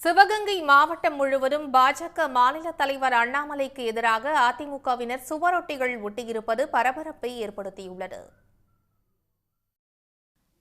சிவகங்கை மாவட்டம் முழுவதும் பாஜக மாநில தலைவர் அண்ணாமலைக்கு எதிராக அதிமுகவினர் சுவரொட்டிகள் ஒட்டியிருப்பது பரபரப்பை ஏற்படுத்தியுள்ளது.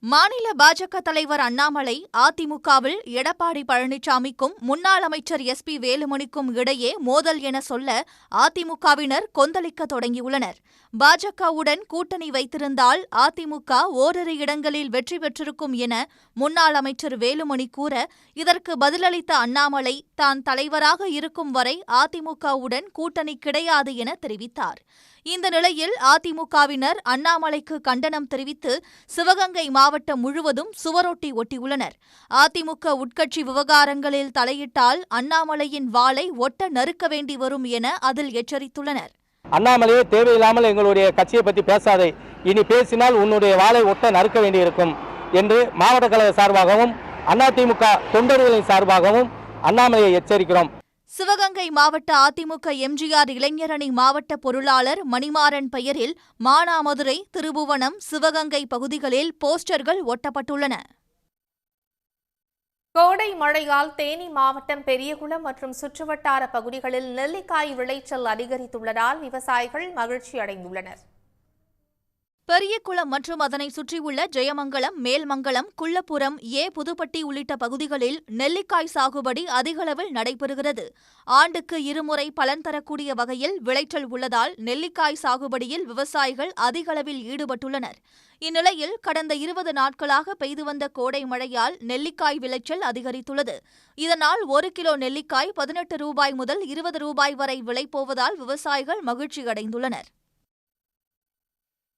மாநில பாஜக தலைவர் அண்ணாமலை அதிமுகவில் எடப்பாடி பழனிசாமிக்கும் முன்னாள் அமைச்சர் SP வேலுமணிக்கும் இடையே மோதல் என சொல்ல அதிமுகவினர் கொந்தளிக்க தொடங்கியுள்ளனர். பாஜகவுடன் கூட்டணி வைத்திருந்தால் அதிமுக ஓரிரு இடங்களில் வெற்றி பெற்றிருக்கும் என முன்னாள் அமைச்சர் வேலுமணி கூற, இதற்கு பதிலளித்த அண்ணாமலை தான் தலைவராக இருக்கும் வரை அதிமுகவுடன் கூட்டணி கிடையாது என தெரிவித்தார். இந்த நிலையில் அதிமுகவினர் அண்ணாமலைக்கு கண்டனம் தெரிவித்து சிவகங்கை மாவட்டம் முழுவதும் சுவரொட்டி ஒட்டியுள்ளனர். அதிமுக உட்கட்சி விவகாரங்களில் தலையிட்டால் அண்ணாமலையின் வாளை ஒட்ட நறுக்க வேண்டி வரும் என அதில் எச்சரித்துள்ளனர். அண்ணாமலையே தேவையில்லாமல் எங்களுடைய கட்சியை பற்றி பேசாதே, இனி பேசினால் உன்னுடைய வாளை ஒட்ட நறுக்க வேண்டியிருக்கும் என்று மாவட்ட கழக சார்பாகவும் அதிமுக தொண்டர்களின் சார்பாகவும் அண்ணாமலையை எச்சரிக்கிறோம். சிவகங்கை மாவட்ட அதிமுக எம்ஜிஆர் இளைஞரணி மாவட்ட பொருளாளர் மணிமாறன் பெயரில் மானாமதுரை, திருபுவனம், சிவகங்கை பகுதிகளில் போஸ்டர்கள் ஒட்டப்பட்டுள்ளன. கோடை மழையால் தேனி மாவட்டம் பெரியகுளம் மற்றும் சுற்றுவட்டார பகுதிகளில் நெல்லிக்காய் விளைச்சல் அதிகரித்துள்ளதால் விவசாயிகள் மகிழ்ச்சி அடைந்துள்ளனர். பெரியகுளம் மற்றும் அதனை சுற்றியுள்ள ஜெயமங்கலம், மேல்மங்கலம், குள்ளப்புரம், புதுப்பட்டி உள்ளிட்ட பகுதிகளில் நெல்லிக்காய் சாகுபடி அதிகளவில் நடைபெறுகிறது. ஆண்டுக்கு 2 முறை பலன் தரக்கூடிய வகையில் விளைச்சல் உள்ளதால் நெல்லிக்காய் சாகுபடியில் விவசாயிகள் அதிகளவில் ஈடுபட்டுள்ளனர். இந்நிலையில் கடந்த 20 நாட்களாக பெய்து வந்த கோடை மழையால் நெல்லிக்காய் விளைச்சல் அதிகரித்துள்ளது. இதனால் 1 கிலோ நெல்லிக்காய் 18 ரூபாய் முதல் 20 ரூபாய் வரை விலை போவதால் விவசாயிகள் மகிழ்ச்சி அடைந்துள்ளனர்.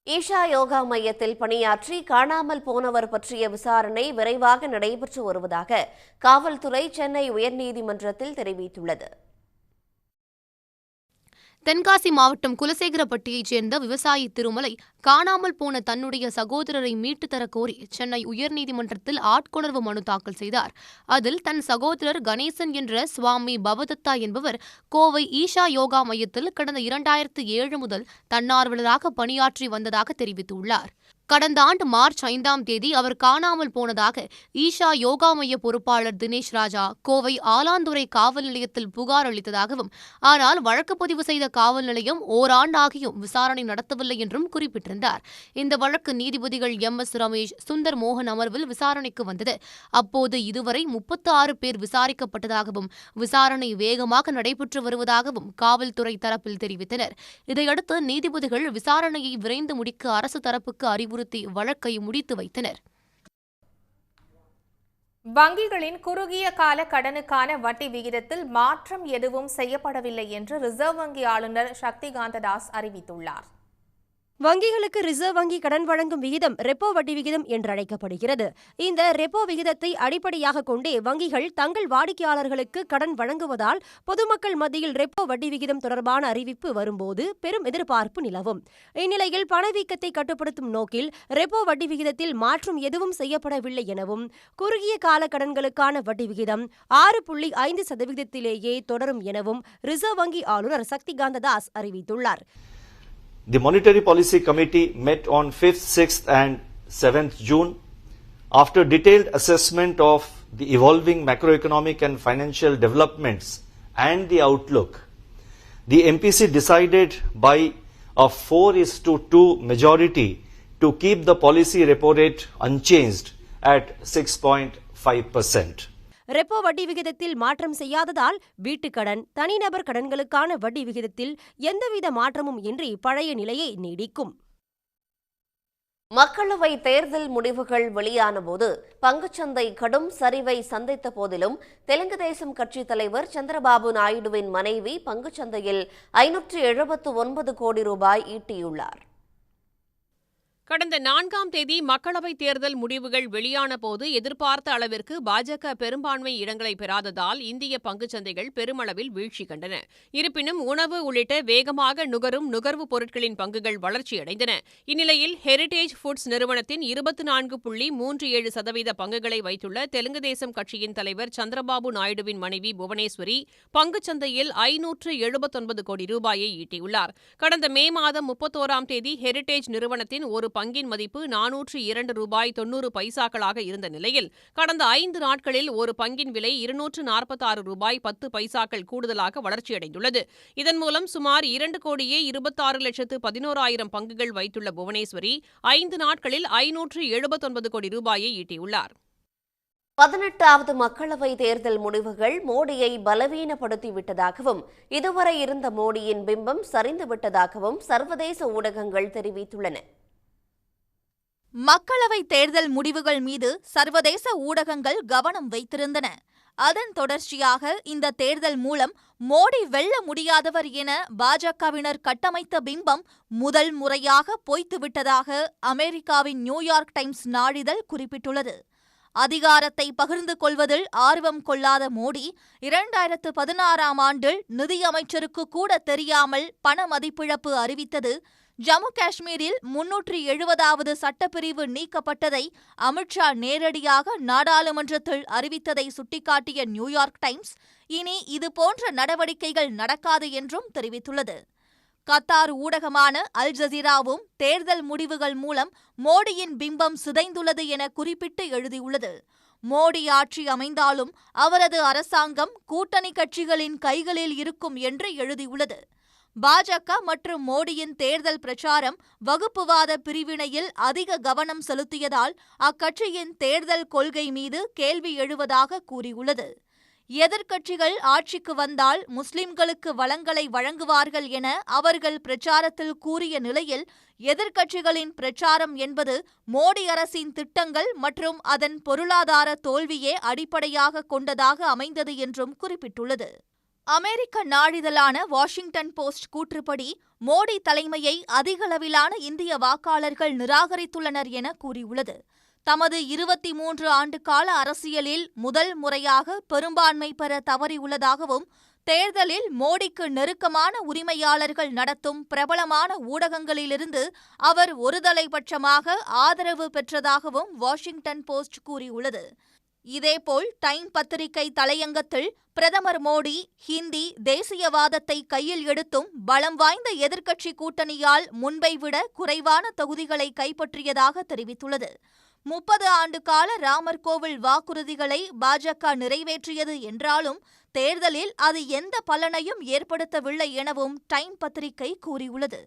ஈஷா யோகா மையத்தில் பணியாற்றி காணாமல் போனவர் பற்றிய விசாரணை விரைவாக நடைபெற்று வருவதாக காவல்துறை சென்னை உயர்நீதிமன்றத்தில் தெரிவித்துள்ளது. தென்காசி மாவட்டம் குலசேகரப்பட்டியைச் சேர்ந்த விவசாயி திருமலை காணாமல் போன தன்னுடைய சகோதரரை மீட்டுத் தரக் கோரி சென்னை உயர்நீதிமன்றத்தில் ஆட்கொணர்வு மனு தாக்கல் செய்தார். அதில் தன் சகோதரர் கணேசன் என்ற சுவாமி பவதத்தா என்பவர் கோவை ஈஷா யோகா மையத்தில் கடந்த 2007 முதல் தன்னார்வலராக பணியாற்றி வந்ததாக தெரிவித்துள்ளார். கடந்த ஆண்டு மார்ச் 5ஆம் தேதி அவர் காணாமல் போனதாக ஈஷா யோகா மைய பொறுப்பாளர் தினேஷ் ராஜா கோவை ஆலாந்துறை காவல் நிலையத்தில் புகார் அளித்ததாகவும், ஆனால் வழக்கு பதிவு செய்த காவல் நிலையம் ஓராண்டாகியும் விசாரணை நடத்தவில்லை என்றும் குறிப்பிட்டிருந்தார். இந்த வழக்கு நீதிபதிகள் MS ரமேஷ், சுந்தர் மோகன் அமர்வில் விசாரணைக்கு வந்தது. அப்போது இதுவரை 36 பேர் விசாரிக்கப்பட்டதாகவும் விசாரணை வேகமாக நடைபெற்று வருவதாகவும் காவல்துறை தரப்பில் தெரிவித்தனர். இதையடுத்து நீதிபதிகள் விசாரணையை விரைந்து முடிக்க அரசு தரப்புக்கு அறிவுறுத்தி வழக்கை முடித்து வைத்தனர். வங்கிகளின் குறுகிய கால கடனுக்கான வட்டி விகிதத்தில் மாற்றம் எதுவும் செய்யப்படவில்லை என்று ரிசர்வ் வங்கி ஆளுநர் சக்திகாந்த தாஸ் அறிவித்துள்ளார். வங்கிகளுக்கு ரிசர்வ் வங்கி கடன் வழங்கும் விகிதம் ரெப்போ வட்டி விகிதம் என்றழைக்கப்படுகிறது. இந்த ரெப்போ விகிதத்தை அடிப்படையாக கொண்டே வங்கிகள் தங்கள் வாடிக்கையாளர்களுக்கு கடன் வழங்குவதால் பொதுமக்கள் மத்தியில் ரெப்போ வட்டி விகிதம் தொடர்பான அறிவிப்பு வரும்போது பெரும் எதிர்பார்ப்பு நிலவும். இந்நிலையில் பணவீக்கத்தை கட்டுப்படுத்தும் நோக்கில் ரெப்போ வட்டி விகிதத்தில் மாற்றம் எதுவும் செய்யப்படவில்லை எனவும், குறுகிய கால கடன்களுக்கான வட்டி விகிதம் 6.5% தொடரும் எனவும் ரிசர்வ் வங்கி ஆளுநர் சக்திகாந்த தாஸ் அறிவித்துள்ளார். The Monetary Policy Committee met on 5th, 6th and 7th June. After detailed assessment of the evolving macroeconomic and financial developments and the outlook, the MPC decided by a 4:2 majority to keep the policy repo rate unchanged at 6.5%. Repo வட்டி விகிதத்தில் மாற்றம் செய்யாததால் வீட்டுக்கடன், தனிநபர் கடன்களுக்கான வட்டி விகிதத்தில் எந்தவித மாற்றமும் இன்றி பழைய நிலையை நீடிக்கும். மக்களவை தேர்தல் முடிவுகள் வெளியான போது பங்குச்சந்தை கடும் சரிவை சந்தித்த போதிலும் தெலுங்கு தேசம் கட்சித் தலைவர் சந்திரபாபு நாயுடுவின் மனைவி பங்குச்சந்தையில் 579 கோடி ரூபாய் ஈட்டியுள்ளார். கடந்த 4ஆம் தேதி மக்களவைத் தேர்தல் முடிவுகள் வெளியான போது எதிர்பார்த்த அளவிற்கு பாஜக பெரும்பான்மை இடங்களை பெறாததால் இந்திய பங்குச்சந்தைகள் பெருமளவில் வீழ்ச்சி கண்டன. இருப்பினும் உணவு உள்ளிட்ட வேகமாக நுகரும் நுகர்வுப் பொருட்களின் பங்குகள் வளர்ச்சியடைந்தன. இந்நிலையில் ஹெரிடேஜ் ஃபுட்ஸ் நிறுவனத்தின் 24.37% பங்குகளை வைத்துள்ள தெலுங்கு தேசம் கட்சியின் தலைவர் சந்திரபாபு நாயுடுவின் மனைவி புவனேஸ்வரி பங்குச்சந்தையில் 579 கோடி ரூபாயை ஈட்டியுள்ளார். கடந்த மே மாதம் 31ஆம் தேதி ஹெரிடேஜ் நிறுவனத்தின் ஒரு பங்கின் மதிப்பு 402 ரூபாய் 90 பைசாக்களாக இருந்த நிலையில் கடந்த 5 நாட்களில் ஒரு பங்கின் விலை 246 ரூபாய் 10 பைசாக்கள் கூடுதலாக வளர்ச்சியடைந்துள்ளது. இதன் மூலம் சுமார் 2,26,11,000 பங்குகள் வைத்துள்ள புவனேஸ்வரி 5 நாட்களில் 579 கோடி ரூபாயை ஈட்டியுள்ளார். 18வது மக்களவை தேர்தல் முடிவுகள் மோடியை பலவீனப்படுத்திவிட்டதாகவும் இதுவரை இருந்த மோடியின் பிம்பம் சரிந்துவிட்டதாகவும் சர்வதேச ஊடகங்கள் தெரிவித்துள்ளன. மக்களவை தேர்தல் முடிவுகள் மீது சர்வதேச ஊடகங்கள் கவனம் வைத்திருந்தன. அதன் தொடர்ச்சியாக இந்த தேர்தல் மூலம் மோடி வெல்ல முடியாதவர் என பாஜகவினர் கட்டமைத்த பிம்பம் முதல் முறையாக பொய்த்துவிட்டதாக அமெரிக்காவின் நியூயார்க் டைம்ஸ் நாளிதழ் குறிப்பிட்டுள்ளது. அதிகாரத்தை பகிர்ந்து கொள்வதில் ஆர்வம் கொள்ளாத மோடி 2016ஆம் ஆண்டில் நிதியமைச்சருக்கு கூட தெரியாமல் பண மதிப்பிழப்பு அறிவித்தது, ஜம்மு காஷ்மீரில் 370வது சட்டப்பிரிவு நீக்கப்பட்டதை அமித்ஷா நேரடியாக நாடாளுமன்றத்தில் அறிவித்ததை சுட்டிக்காட்டிய நியூயார்க் டைம்ஸ் இனி இதுபோன்ற நடவடிக்கைகள் நடக்காது என்றும் தெரிவித்துள்ளது. கத்தார் ஊடகமான அல் ஜசீராவும் தேர்தல் முடிவுகள் மூலம் மோடியின் பிம்பம் சிதைந்துள்ளது என குறிப்பிட்டு எழுதியுள்ளது. மோடி ஆட்சி அமைந்தாலும் அவரது அரசாங்கம் கூட்டணி கட்சிகளின் கைகளில் இருக்கும் என்று எழுதியுள்ளது. பாஜக மற்றும் மோடியின் தேர்தல் பிரச்சாரம் வகுப்புவாத பிரிவினையில் அதிக கவனம் செலுத்தியதால் அக்கட்சியின் தேர்தல் கொள்கை மீது கேள்வி எழுவதாக கூறியுள்ளது. எதிர்க்கட்சிகள் ஆட்சிக்கு வந்தால் முஸ்லிம்களுக்கு வளங்களை வழங்குவார்கள் என அவர்கள் பிரச்சாரத்தில் கூறிய நிலையில் எதிர்க்கட்சிகளின் பிரச்சாரம் என்பது மோடி அரசின் திட்டங்கள் மற்றும் அதன் பொருளாதார தோல்வியே அடிப்படையாக கொண்டதாக அமைந்தது என்றும் குறிப்பிட்டுள்ளது. அமெரிக்க நாளிதழான வாஷிங்டன் போஸ்ட் கூற்றுப்படி மோடி தலைமையை அதிகளவிலான இந்திய வாக்காளர்கள் நிராகரித்துள்ளனர் என கூறியுள்ளது. தமது 23 ஆண்டு கால அரசியலில் முதல் முறையாக பெரும்பான்மை பெற தவறியுள்ளதாகவும் தேர்தலில் மோடிக்கு நெருக்கமான உரிமையாளர்கள் நடத்தும் பிரபலமான ஊடகங்களிலிருந்து அவர் ஒருதலைபட்சமாக ஆதரவு பெற்றதாகவும் வாஷிங்டன் போஸ்ட் கூறியுள்ளது. இதேபோல் டைம் பத்திரிகை தலையங்கத்தில் பிரதமர் மோடி ஹிந்தி தேசியவாதத்தை கையில் எடுத்தும் பலம் வாய்ந்த எதிர்க்கட்சி கூட்டணியால் முன்பை விட குறைவான தொகுதிகளை கைப்பற்றியதாக தெரிவித்துள்ளது. 30 ஆண்டு கால ராமர் கோவில் வாக்குறுதிகளை பாஜக நிறைவேற்றியது என்றாலும் தேர்தலில் அது எந்த பலனையும் ஏற்படுத்தவில்லை எனவும் டைம் பத்திரிகை கூறியுள்ளது.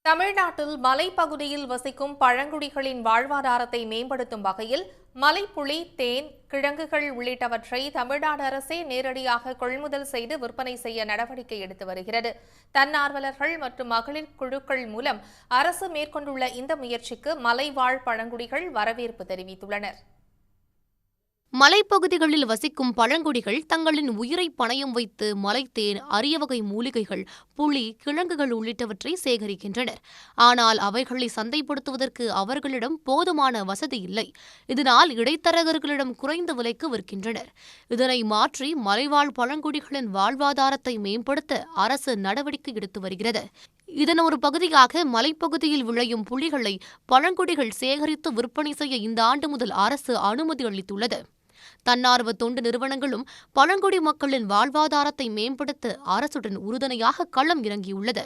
தமிழ்நாட்டில் மலைப்பகுதியில் வசிக்கும் பழங்குடிகளின் வாழ்வாதாரத்தை மேம்படுத்தும் வகையில் மலைப்புளி, தேன், கிழங்குகள் உள்ளிட்டவற்றை தமிழ்நாடு அரசே நேரடியாக கொள்முதல் செய்து விற்பனை செய்ய நடவடிக்கை எடுத்து வருகிறது. தன்னார்வலர்கள் மற்றும் மகளிர் குழுக்கள் மூலம் அரசு மேற்கொண்டுள்ள இந்த முயற்சிக்கு மலைவாழ் பழங்குடிகள் வரவேற்பு தெரிவித்துள்ளனர். மலைப்பகுதிகளில் வசிக்கும் பழங்குடிகள் தங்களின் உயிரை பணயம் வைத்து மலைத்தேன், அரிய வகை மூலிகைகள், புளி, கிழங்குகள் உள்ளிட்டவற்றை சேகரிக்கின்றனர். ஆனால் அவைகளை சந்தைப்படுத்துவதற்கு அவர்களிடம் போதுமான வசதி இல்லை. இதனால் இடைத்தரகர்களிடம் குறைந்த விலைக்கு விற்கின்றனர். இதனை மாற்றி மலைவாழ் பழங்குடிகளின் வாழ்வாதாரத்தை மேம்படுத்த அரசு நடவடிக்கை எடுத்து வருகிறது. இதன் ஒரு பகுதியாக மலைப்பகுதியில் விளையும் புலிகளை பழங்குடிகள் சேகரித்து விற்பனை செய்ய இந்த ஆண்டு முதல் அரசு அனுமதி அளித்துள்ளது. தன்னார்வ தொண்டு நிறுவனங்களும் பழங்குடி மக்களின் வாழ்வாதாரத்தை மேம்படுத்த அரசுடன் உறுதுணையாக களம் இறங்கியுள்ளது.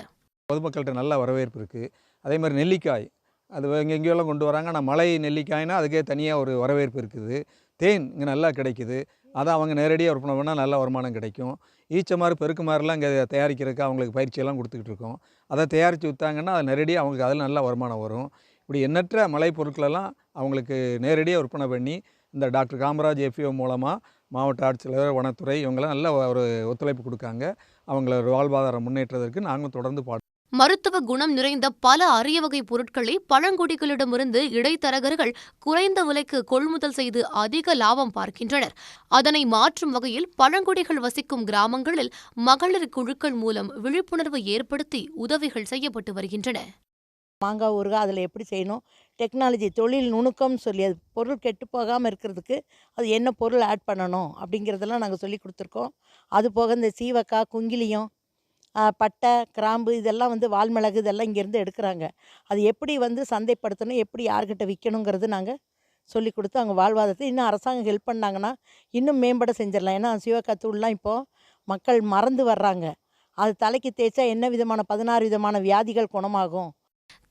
பொதுமக்கள்கிட்ட நல்ல வரவேற்பு இருக்குது. அதே மாதிரி நெல்லிக்காய் அது எங்கேயெல்லாம் கொண்டு வராங்க. ஆனால் மலை நெல்லிக்காய்னா அதுக்கே தனியாக ஒரு வரவேற்பு இருக்குது. தேன் இங்கே நல்லா கிடைக்குது. அதை அவங்க நேரடியாக விற்பனை பண்ணால் நல்ல வருமானம் கிடைக்கும். ஈச்சமாறு பெருக்குமாறுலாம் இங்கே தயாரிக்கிறதுக்கு அவங்களுக்கு பயிற்சியெல்லாம் கொடுத்துக்கிட்டு இருக்கோம். அதை தயாரித்து விற்றாங்கன்னா அது நேரடியாக அவங்களுக்கு அதில் நல்ல வருமானம் வரும். இப்படி எண்ணற்ற மலை பொருட்களெல்லாம் அவங்களுக்கு நேரடியாக விற்பனை பண்ணி இந்த டாக்டர் காமராஜ் எஃப்ஓ மூலமாக மாவட்ட ஆட்சித்தலைவர், வனத்துறை இவங்களாம் நல்ல ஒரு ஒத்துழைப்பு கொடுக்காங்க. அவங்கள வாழ்வாதாரம் முன்னேற்றத்திற்கு நாங்களும் தொடர்ந்து மருத்துவ குணம் நிறைந்த பல அரிய வகை பொருட்களை பழங்குடிகளிடமிருந்து இடைத்தரகர்கள் குறைந்த விலைக்கு கொள்முதல் செய்து அதிக லாபம் பார்க்கின்றனர். அதனை மாற்றும் வகையில் பழங்குடிகள் வசிக்கும் கிராமங்களில் மகளிர் குழுக்கள் மூலம் விழிப்புணர்வு ஏற்படுத்தி உதவிகள் செய்யப்பட்டு வருகின்றன. மாங்காய் ஊறுகாய் அதில் எப்படி செய்யணும், டெக்னாலஜி தொழில் நுணுக்கம்னு சொல்லி அது பொருள் கெட்டு போகாமல் இருக்கிறதுக்கு அது என்ன பொருள் ஆட் பண்ணணும் அப்படிங்கிறதெல்லாம் நாங்கள் சொல்லி கொடுத்துருக்கோம். அது போக இந்த சீவக்காய், குங்கிலியம், பட்டை, கிராம்பு இதெல்லாம் வால்மிளகு இதெல்லாம் இங்கேருந்து எடுக்கிறாங்க. அது எப்படி சந்தைப்படுத்தணும், எப்படி யார்கிட்ட விற்கணுங்கிறது நாங்கள் சொல்லி கொடுத்து அவங்க வாழ்வாதாரத்தை இன்னும் அரசாங்கம் ஹெல்ப் பண்ணாங்கன்னா இன்னும் மேம்பட செஞ்சிடலாம். ஏன்னா சீவக்காய் தூள்லாம் இப்போது மக்கள் மறந்து வர்றாங்க. அது தலைக்கு தேய்ச்சா என்ன விதமான 16 விதமான வியாதிகள் குணமாகும்.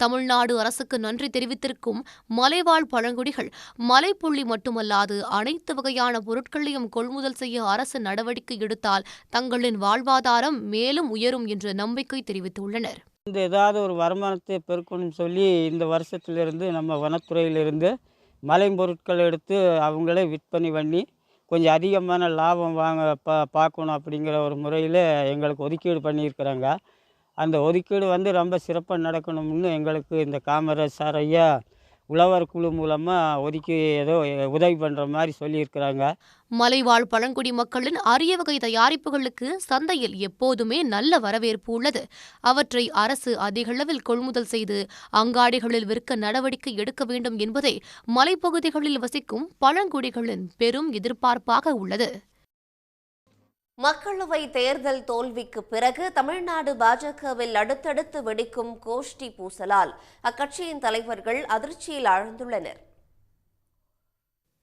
தமிழ்நாடு அரசுக்கு நன்றி தெரிவித்திருக்கும் மலைவாழ் பழங்குடிகள் மலைப்புள்ளி மட்டுமல்லாது அனைத்து வகையான பொருட்களையும் கொள்முதல் செய்ய அரசு நடவடிக்கை எடுத்தால் தங்களின் வாழ்வாதாரம் மேலும் உயரும் என்ற நம்பிக்கை தெரிவித்துள்ளனர். ஏதாவது ஒரு வருமானத்தை பெருக்கணும்னு சொல்லி இந்த வருஷத்திலிருந்து நம்ம வனத்துறையிலிருந்து மலை பொருட்கள் எடுத்து அவங்களே விற்பனை பண்ணி கொஞ்சம் அதிகமான லாபம் பார்க்கணும் அப்படிங்கிற ஒரு முறையில் எங்களுக்கு ஒதுக்கீடு பண்ணியிருக்கிறாங்க. அந்த ஒதுக்கீடு ரொம்ப சிறப்பாக நடக்கணும்னு எங்களுக்கு இந்த காமராஜ் சார் ஐயா உழவர் குழு மூலமாக ஒதுக்கி ஏதோ உதவி பண்ணுற மாதிரி சொல்லியிருக்கிறாங்க. மலைவாழ் பழங்குடி மக்களின் அரிய வகை தயாரிப்புகளுக்கு சந்தையில் எப்போதுமே நல்ல வரவேற்பு உள்ளது. அவற்றை அரசு அதிகளவில் கொள்முதல் செய்து அங்காடிகளில் விற்க நடவடிக்கை எடுக்க வேண்டும் என்பதே மலைப்பகுதிகளில் வசிக்கும் பழங்குடிகளின் பெரும் எதிர்பார்ப்பாக உள்ளது. மக்களவை தேர்தல் தோல்விக்கு பிறகு தமிழ்நாடு பாஜகவில் அடுத்தடுத்து வெடிக்கும் கோஷ்டி பூசலால் அக்கட்சியின் தலைவர்கள் அதிர்ச்சியில் ஆழ்ந்துள்ளனர்.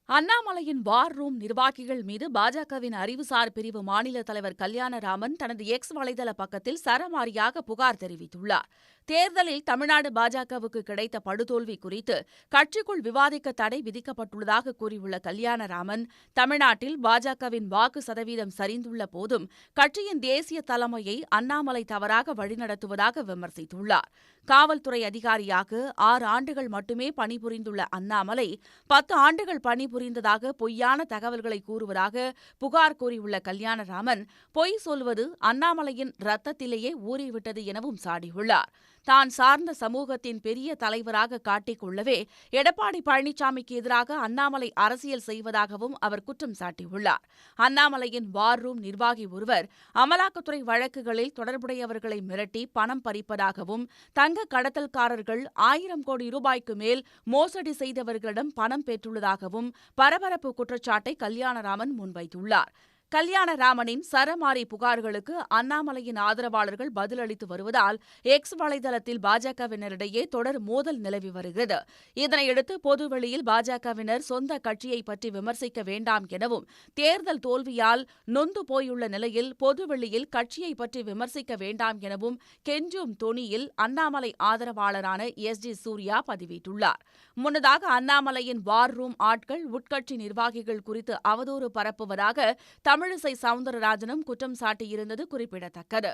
அண்ணாமலையின் வார் ரூம் நிர்வாகிகள் மீது பாஜகவின் அறிவுசார் பிரிவு மாநில தலைவர் கல்யாணராமன் தனது எக்ஸ் வலைதள பக்கத்தில் சரமாரியாக புகார் தெரிவித்துள்ளார். தேர்தலில் தமிழ்நாடு பாஜகவுக்கு கிடைத்த படுதோல்வி குறித்து கட்சிக்குள் விவாதிக்க தடை விதிக்கப்பட்டுள்ளதாக கூறியுள்ள கல்யாணராமன், தமிழ்நாட்டில் பாஜகவின் வாக்கு சதவீதம் சரிந்துள்ள போதும் கட்சியின் தேசிய தலைமையை அண்ணாமலை தவறாக வழிநடத்துவதாக விமர்சித்துள்ளார். காவல்துறை அதிகாரியாக 6 ஆண்டுகள் மட்டுமே பணிபுரிந்துள்ள அண்ணாமலை 10 ஆண்டுகள் பணிபுரிந்ததாக பொய்யான தகவல்களை கூறுவதாக புகார் கூறியுள்ள கல்யாணராமன், பொய் சொல்வது அண்ணாமலையின் ரத்தத்திலேயே ஊறிவிட்டது எனவும் சாடியுள்ளார். தான் சார்ந்த சமூகத்தின் பெரிய தலைவராக காட்டிக் கொள்ளவே எடப்பாடி பழனிசாமிக்கு எதிராக அண்ணாமலை அரசியல் செய்வதாகவும் அவர் குற்றம் சாட்டியுள்ளார். அண்ணாமலையின் வார் ரூம் நிர்வாகி ஒருவர் அமலாக்கத்துறை வழக்குகளில் தொடர்புடையவர்களை மிரட்டி பணம் பறிப்பதாகவும், தங்க கடத்தல்காரர்கள் 1000 கோடி ரூபாய்க்கு மேல் மோசடி செய்தவர்களிடம் பணம் பெற்றுள்ளதாகவும் பரபரப்பு குற்றச்சாட்டை கல்யாணராமன் முன்வைத்துள்ளார். கல்யாணராமனின் சரமாரி புகார்களுக்கு அண்ணாமலையின் ஆதரவாளர்கள் பதிலளித்து வருவதால் எக்ஸ் வலைதளத்தில் பாஜகவினரிடையே தொடர் மோதல் நிலவி வருகிறது. இதனையடுத்து பொதுவெளியில் பாஜகவினர் சொந்த கட்சியை பற்றி விமர்சிக்க வேண்டாம் எனவும், தேர்தல் தோல்வியால் நொந்து போயுள்ள நிலையில் பொதுவெளியில் கட்சியை பற்றி விமர்சிக்க வேண்டாம் எனவும் கெஞ்சும் தொனியில் அண்ணாமலை ஆதரவாளரான SG சூர்யா பதிவிட்டுள்ளார். முன்னதாக அண்ணாமலையின் வார் ரூம் ஆட்கள் உட்கட்சி நிர்வாகிகள் குறித்து அவதூறு பரப்புவதாக தமிழிசை சவுந்தரராஜனும் குற்றம் சாட்டியிருந்தது குறிப்பிடத்தக்கது.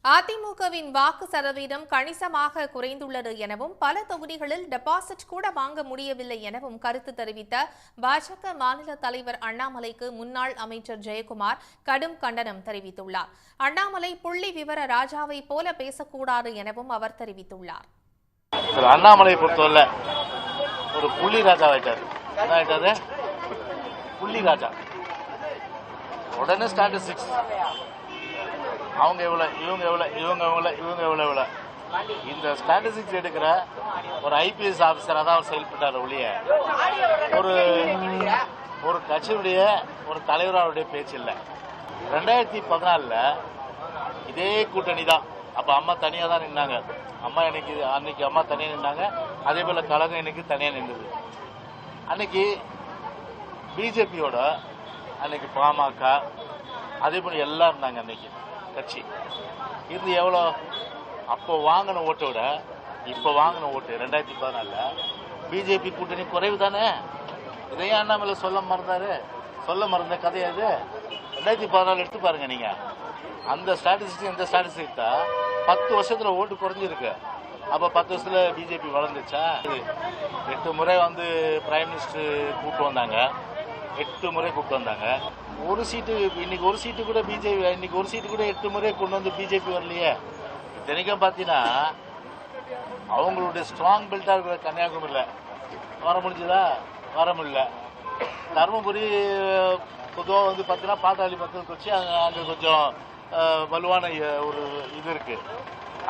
அதிமுகவின் வாக்கு சதவீதம் கணிசமாக குறைந்துள்ளது எனவும், பல தொகுதிகளில் டெபாசிட் கூட வாங்க முடியவில்லை எனவும் கருத்து தெரிவித்த பாஜக மாநில தலைவர் அண்ணாமலைக்கு முன்னாள் அமைச்சர் ஜெயக்குமார் கடும் கண்டனம் தெரிவித்துள்ளார். அண்ணாமலை புள்ளி விவர ராஜாவை போல பேசக்கூடாது எனவும் அவர் தெரிவித்துள்ளார். அண்ணாமலை பொறுத்தவரை ஒரு புள்ளி ராஜா ஆயிட்டாரு. புள்ளி ராஜா உடனே ஸ்டாட்டிஸ்டிக்ஸ், அவங்க எவ்வளவு, இவங்க எவ்வளவு, இவங்க எவ்வளவு, இவங்க எவ்வளவு எவ்வளவு, இந்த ஸ்டாட்டிஸ்டிக்ஸ் எடுக்கிற ஒரு IPS ஆபீசரா தான் அவர் செயல்பட்டார் ஒழிய ஒரு கட்சியுடைய ஒரு தலைவருடைய பேச்சு இல்லை. 2014 இதே கூட்டணி தான். அப்ப அம்மா தனியா தான் நின்னாங்க. அன்னைக்கு அம்மா தனியா நின்னாங்க. அதே போல கழகம் இன்னைக்கு தனியா நின்றுது. அன்னைக்கு பிஜேபியோட, அன்னைக்கு பாமக, அதே போல எல்லாம் இருந்தாங்க. அன்னைக்கு கட்சி இது எவ்வளோ, அப்போ வாங்கின ஓட்டை விட இப்போ வாங்கின ஓட்டு 2014 பிஜேபி கூட்டணி குறைவு தானே. இதையும் அண்ணாமலை சொல்ல மறந்த கதை அது. 2014 எடுத்து பாருங்க நீங்க. அந்த ஸ்டாட்டிஸ்டிக் இந்த ஸ்டாட்டிஸ்டிக் தான் 10 வருஷத்துல ஓட்டு குறைஞ்சிருக்கு. அப்ப 10 வருஷத்துல பிஜேபி வளர்ந்துச்சா? 8 முறை பிரைம் மினிஸ்டர் கூப்பிட்டு வந்தாங்க. 8 முறை கூப்பிட்டு வந்தாங்க. ஒரு சீட்டு இன்னைக்கு ஒரு சீட்டு கூட பிஜேபி, இன்னைக்கு ஒரு சீட்டு கூட 8 முறை கொண்டு வந்து பிஜேபி வரலையே. இத்தனைக்கும் பார்த்தீங்கன்னா அவங்களுடைய ஸ்ட்ராங் பெல்ட்டா இருக்கிற கன்னியாகுமரியில வர முடிஞ்சதா? வர முடியல. தருமபுரி பொதுவாக பார்த்தீங்கன்னா பாட்டாளி மக்களுக்கு வச்சு அங்கே கொஞ்சம் வலுவான ஒரு இது இருக்கு.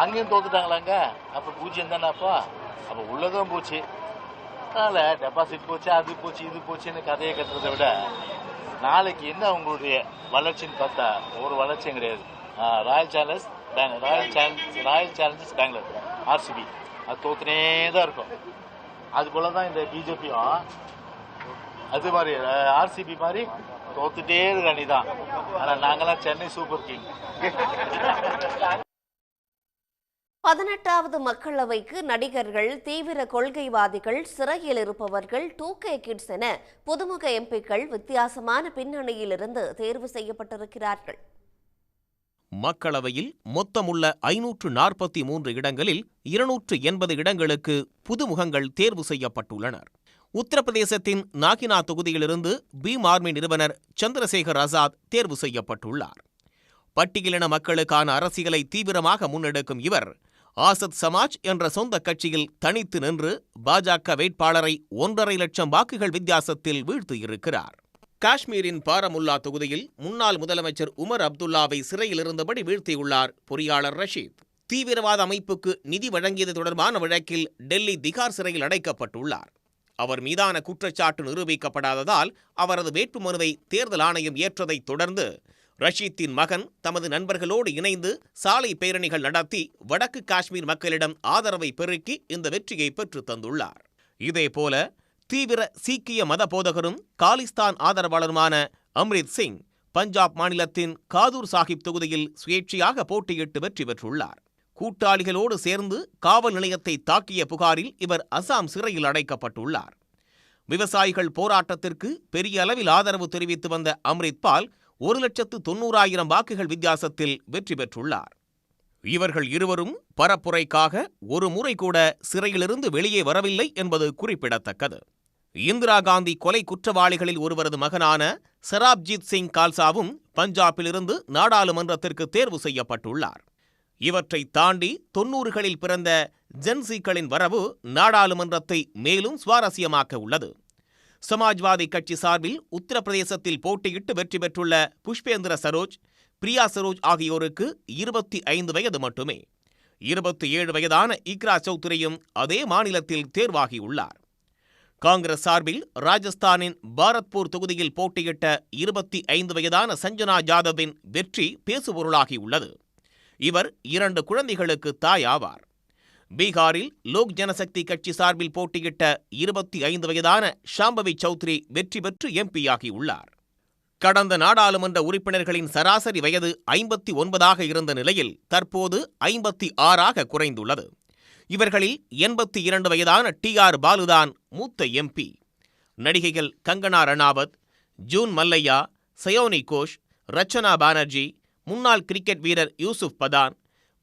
அங்கேயும் தோத்துட்டாங்களாங்க. அப்போ பூஜ்யம் தானே. அப்போ உள்ளதும் போச்சு. அதனால டெபாசிட் போச்சு, அது போச்சு, இது போச்சுன்னு கதையை கட்டுறதை விட நாளைக்கு என்ன உங்களுடைய வளர்ச்சின்னு பார்த்தா ஒரு வளர்ச்சியும் கிடையாது. ராயல் சேலஞ்சர்ஸ் பெங்களூர் RCB அது தோத்துனே தான் இருக்கும். அது போல தான் இந்த பிஜேபியும் அது மாதிரி RCB மாதிரி தோத்துட்டே இருக்க அணிதான். ஆனால் நாங்களாம் சென்னை சூப்பர் கிங். 18வது மக்களவைக்கு நடிகர்கள், தீவிர கொள்கைவாதிகள், சிறையில் இருப்பவர்கள், 2K கிட்ஸ் என புதுமுக எம்பிக்கள் வித்தியாசமான பின்னணியிலிருந்து தேர்வு செய்யப்பட்டிருக்கிறார்கள். மக்களவையில் மொத்தமுள்ள 543 இடங்களில் 280 இடங்களுக்கு புதுமுகங்கள் தேர்வு செய்யப்பட்டுள்ளனர். உத்தரப்பிரதேசத்தின் நாகினா தொகுதியிலிருந்து பீம் ஆர்மி நிறுவனர் சந்திரசேகர் ஆசாத் தேர்வு செய்யப்பட்டுள்ளார். பட்டியலின மக்களுக்கான அரசியலை தீவிரமாக முன்னெடுக்கும் இவர் ஆசத் சமாஜ் என்ற சொந்த கட்சியில் தனித்து நின்று பாஜக வேட்பாளரை 1.5 லட்சம் வாக்குகள் வித்தியாசத்தில் வீழ்த்தியிருக்கிறார். காஷ்மீரின் பாரமுல்லா தொகுதியில் முன்னாள் முதலமைச்சர் உமர் அப்துல்லாவை சிறையில் இருந்தபடி வீழ்த்தியுள்ளார் பொறியாளர் ரஷீத். தீவிரவாத அமைப்புக்கு நிதி வழங்கியது தொடர்பான வழக்கில் டெல்லி திகார் சிறையில் அடைக்கப்பட்டுள்ளார். அவர் மீதான குற்றச்சாட்டு நிரூபிக்கப்படாததால் அவரது வேட்புமனுவை தேர்தல் ஆணையம் ஏற்றதைத் தொடர்ந்து ரஷீத்தின் மகன் தமது நண்பர்களோடு இணைந்து சாலை பேரணிகள் நடத்தி வடக்கு காஷ்மீர் மக்களிடம் ஆதரவை பெருக்கி இந்த வெற்றியை பெற்று தந்துள்ளார். இதேபோல தீவிர சீக்கிய மத போதகரும் காலிஸ்தான் ஆதரவாளருமான அம்ரித் சிங் பஞ்சாப் மாநிலத்தின் காதூர் சாஹிப் தொகுதியில் சுயேட்சையாக போட்டியிட்டு வெற்றி பெற்றுள்ளார். கூட்டாளிகளோடு சேர்ந்து காவல் நிலையத்தை தாக்கிய புகாரில் இவர் அசாம் சிறையில் அடைக்கப்பட்டுள்ளார். விவசாயிகள் போராட்டத்திற்கு பெரிய அளவில் ஆதரவு தெரிவித்து வந்த அம்ரித் பால் 1,90,000 வாக்குகள் வித்தியாசத்தில் வெற்றி பெற்றுள்ளார். இவர்கள் இருவரும் பரப்புரைக்காக ஒரு முறை கூட சிறையிலிருந்து வெளியே வரவில்லை என்பது குறிப்பிடத்தக்கது. இந்திரா காந்தி கொலை குற்றவாளிகளில் ஒருவரது மகனான சராப்ஜீத் சிங் கால்சாவும் பஞ்சாபிலிருந்து நாடாளுமன்றத்திற்கு தேர்வு செய்யப்பட்டுள்ளார். இவற்றை தாண்டி 90களில் பிறந்த ஜென்சிக்களின் வரவு நாடாளுமன்றத்தை மேலும் சுவாரஸ்யமாக்க உள்ளது. சமாஜ்வாதி கட்சி சார்பில் உத்தரப்பிரதேசத்தில் போட்டியிட்டு வெற்றி பெற்றுள்ள புஷ்பேந்திர சரோஜ், பிரியா சரோஜ் ஆகியோருக்கு 25 வயது மட்டுமே. 27 வயதான இக்ரா சௌத்ரியும் அதே மாநிலத்தில் தேர்வாகியுள்ளார். காங்கிரஸ் சார்பில் ராஜஸ்தானின் பாரத்பூர் தொகுதியில் போட்டியிட்ட 25 வயதான சஞ்சனா ஜாதவின் வெற்றி பேசுபொருளாகியுள்ளது. இவர் 2 குழந்தைகளுக்கு தாய் ஆவார். பீகாரில் லோக் ஜனசக்தி கட்சி சார்பில் போட்டியிட்ட 25 வயதான ஷாம்பவி சௌத்ரி வெற்றி பெற்று எம்பியாகியுள்ளார். கடந்த நாடாளுமன்ற உறுப்பினர்களின் சராசரி வயது 59ஆக இருந்த நிலையில் தற்போது 56ஆக குறைந்துள்ளது. இவர்களில் 82 வயதான TR பாலுதான் மூத்த எம்பி. நடிகைகள் கங்கனா ரணாவத், ஜூன் மல்லையா, சயோனி கோஷ், ரச்சனா பானர்ஜி, முன்னாள் கிரிக்கெட் வீரர் யூசுப் பதான்,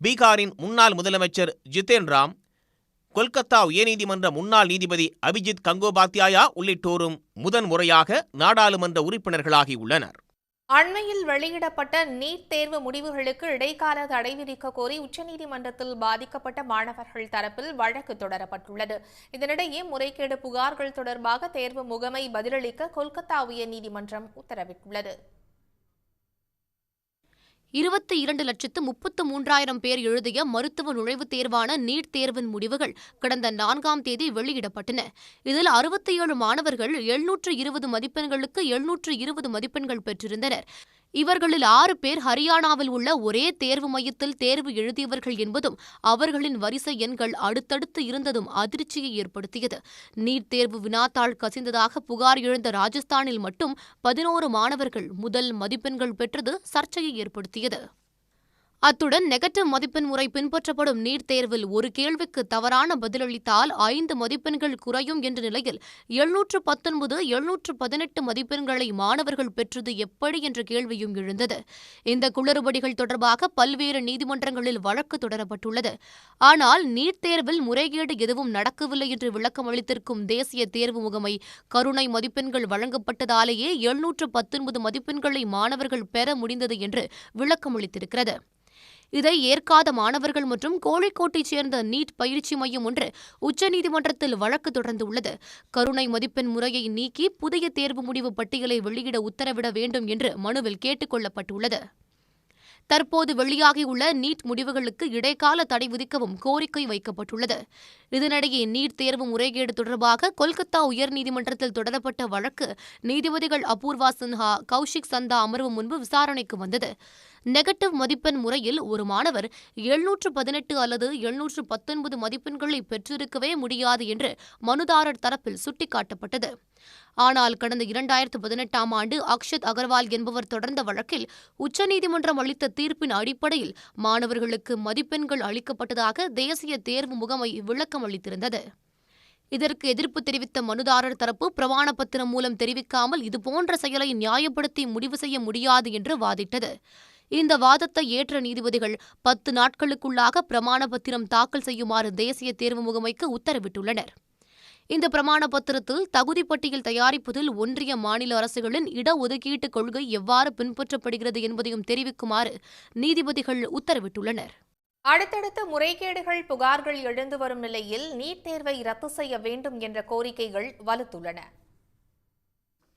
பீகாரின் முன்னாள் முதலமைச்சர் ஜிதேன் ராம், கொல்கத்தா உயர்நீதிமன்ற முன்னாள் நீதிபதி அபிஜித் கங்கோபாத்யாயா உள்ளிட்டோரும் முதன்முறையாக நாடாளுமன்ற உறுப்பினர்களாகியுள்ளனர். அண்மையில் வெளியிடப்பட்ட நீட் தேர்வு முடிவுகளுக்கு இடைக்கால தடை விதிக்க கோரி உச்சநீதிமன்றத்தில் பாதிக்கப்பட்ட மாணவர்கள் தரப்பில் வழக்கு தொடரப்பட்டுள்ளது. இதனிடையே முறைகேடு புகார்கள் தொடர்பாக தேர்வு முகமை பதிலளிக்க கொல்கத்தா உயர்நீதிமன்றம் உத்தரவிட்டுள்ளது. 22,33,000 பேர் எழுதிய மருத்துவ நுழைவுத் தேர்வான நீட் தேர்வின் முடிவுகள் கடந்த 4ஆம் தேதி வெளியிடப்பட்டன. இதில் 67 மாணவர்கள் 720 மதிப்பெண்களுக்கு 720 மதிப்பெண்கள் பெற்றிருந்தனர். இவர்களில் 6 பேர் ஹரியானாவில் உள்ள ஒரே தேர்வு மையத்தில் தேர்வு எழுதியவர்கள் என்பதும் அவர்களின் வரிசை எண்கள் அடுத்தடுத்து இருந்ததும் அதிர்ச்சியை ஏற்படுத்தியது. நீட் தேர்வு வினாத்தாள் கசிந்ததாக புகார் எழுந்த ராஜஸ்தானில் மட்டும் 11 மாணவர்கள் முதல் மதிப்பெண்கள் பெற்றது சர்ச்சையை ஏற்படுத்தியது. அத்துடன் நெகட்டிவ் மதிப்பெண் முறை பின்பற்றப்படும் நீட் தேர்வில் ஒரு கேள்விக்கு தவறான பதிலளித்தால் 5 மதிப்பெண்கள் குறையும் என்ற நிலையில் 719, 718 மதிப்பெண்களை மாணவர்கள் பெற்றது எப்படி என்ற கேள்வியும் எழுந்தது. இந்த குளறுபடிகள் தொடர்பாக பல்வேறு நீதிமன்றங்களில் வழக்கு தொடரப்பட்டுள்ளது. ஆனால் நீட் தேர்வில் முறைகேடு எதுவும் நடக்கவில்லை என்று விளக்கம் அளித்திருக்கும் தேசிய தேர்வு முகமை கருணை மதிப்பெண்கள் வழங்கப்பட்டதாலேயே 719 மதிப்பெண்களை மாணவர்கள் பெற முடிந்தது என்று விளக்கம் அளித்திருக்கிறது. இதை ஏற்காத மாணவர்கள் மற்றும் கோழிக்கோட்டைச் சேர்ந்த நீட் பயிற்சி மையம் ஒன்று உச்சநீதிமன்றத்தில் வழக்கு தொடர்ந்துள்ளது. கருணை மதிப்பெண் முறையை நீக்கி புதிய தேர்வு முடிவு பட்டியலை வெளியிட உத்தரவிட வேண்டும் என்று மனுவில் கேட்டுக் கொள்ளப்பட்டுள்ளது. தற்போது வெளியாகியுள்ள நீட் முடிவுகளுக்கு இடைக்கால தடை விதிக்கவும் கோரிக்கை வைக்கப்பட்டுள்ளது. இதனிடையே நீட் தேர்வு முறைகேடு தொடர்பாக கொல்கத்தா உயர்நீதிமன்றத்தில் தொடரப்பட்ட வழக்கு நீதிபதிகள் அபூர்வா சின்ஹா, கௌஷிக் சந்தா அமர்வு முன்பு விசாரணைக்கு வந்தது. நெகட்டிவ் மதிப்பெண் முறையில் ஒரு மாணவர் 718 அல்லது 719 மதிப்பெண்களை பெற்றிருக்கவே முடியாது என்று மனுதாரர் தரப்பில் சுட்டிக்காட்டப்பட்டது. ஆனால் கடந்த 2018ஆம் ஆண்டு அக்ஷத் அகர்வால் என்பவர் தொடர்ந்த வழக்கில் உச்சநீதிமன்றம் அளித்த தீர்ப்பின் அடிப்படையில் மாணவர்களுக்கு மதிப்பெண்கள் அளிக்கப்பட்டதாக தேசிய தேர்வு முகமை விளக்கம் அளித்திருந்தது. இதற்கு எதிர்ப்பு தெரிவித்த மனுதாரர் தரப்பு பிரமாண பத்திரம் மூலம் தெரிவிக்காமல் இதுபோன்ற செயலை நியாயப்படுத்தி முடிவு செய்ய முடியாது என்று வாதிட்டது. இந்த வாதத்தை ஏற்ற நீதிபதிகள் 10 நாட்களுக்குள்ளாக பிரமாண பத்திரம் தாக்கல் செய்யுமாறு தேசிய தேர்வு முகமைக்கு உத்தரவிட்டுள்ளனர். இந்த பிரமாண பத்திரத்தில் தகுதி பட்டியல் தயாரிப்பதில் ஒன்றிய மாநில அரசுகளின் இடஒதுக்கீட்டு கொள்கை எவ்வாறு பின்பற்றப்படுகிறது என்பதையும் தெரிவிக்குமாறு நீதிபதிகள் உத்தரவிட்டுள்ளனர். அடுத்தடுத்த முறைகேடுகள் புகார்கள் எழுந்து வரும் நிலையில் நீட் தேர்வை ரத்து செய்ய வேண்டும் என்ற கோரிக்கைகள் வலுத்துள்ளன.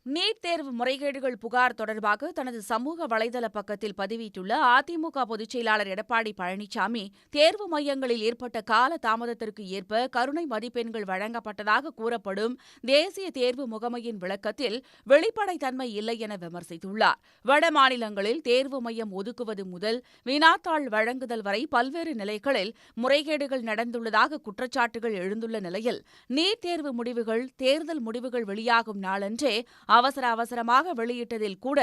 நீட் தேர்வு முறைகேடுகள் புகார் தொடர்பாக தனது சமூக வலைதள பக்கத்தில் பதிவிட்டுள்ள அதிமுக பொதுச் செயலாளர் எடப்பாடி பழனிசாமி, தேர்வு மையங்களில் ஏற்பட்ட கால தாமதத்திற்கு ஏற்ப கருணை மதிப்பெண்கள் வழங்கப்பட்டதாக கூறப்படும் தேசிய தேர்வு முகமையின் விளக்கத்தில் வெளிப்படைத்தன்மை இல்லை என விமர்சித்துள்ளார். வட மாநிலங்களில் தேர்வு மையம் ஒதுக்குவது முதல் வினாத்தாள் வழங்குதல் வரை பல்வேறு நிலைகளில் முறைகேடுகள் நடந்துள்ளதாக குற்றச்சாட்டுகள் எழுந்துள்ள நிலையில் நீட் தேர்வு முடிவுகள் தேர்தல் முடிவுகள் வெளியாகும் நாளன்றே அவசரமாக வெளியிட்டதில் கூட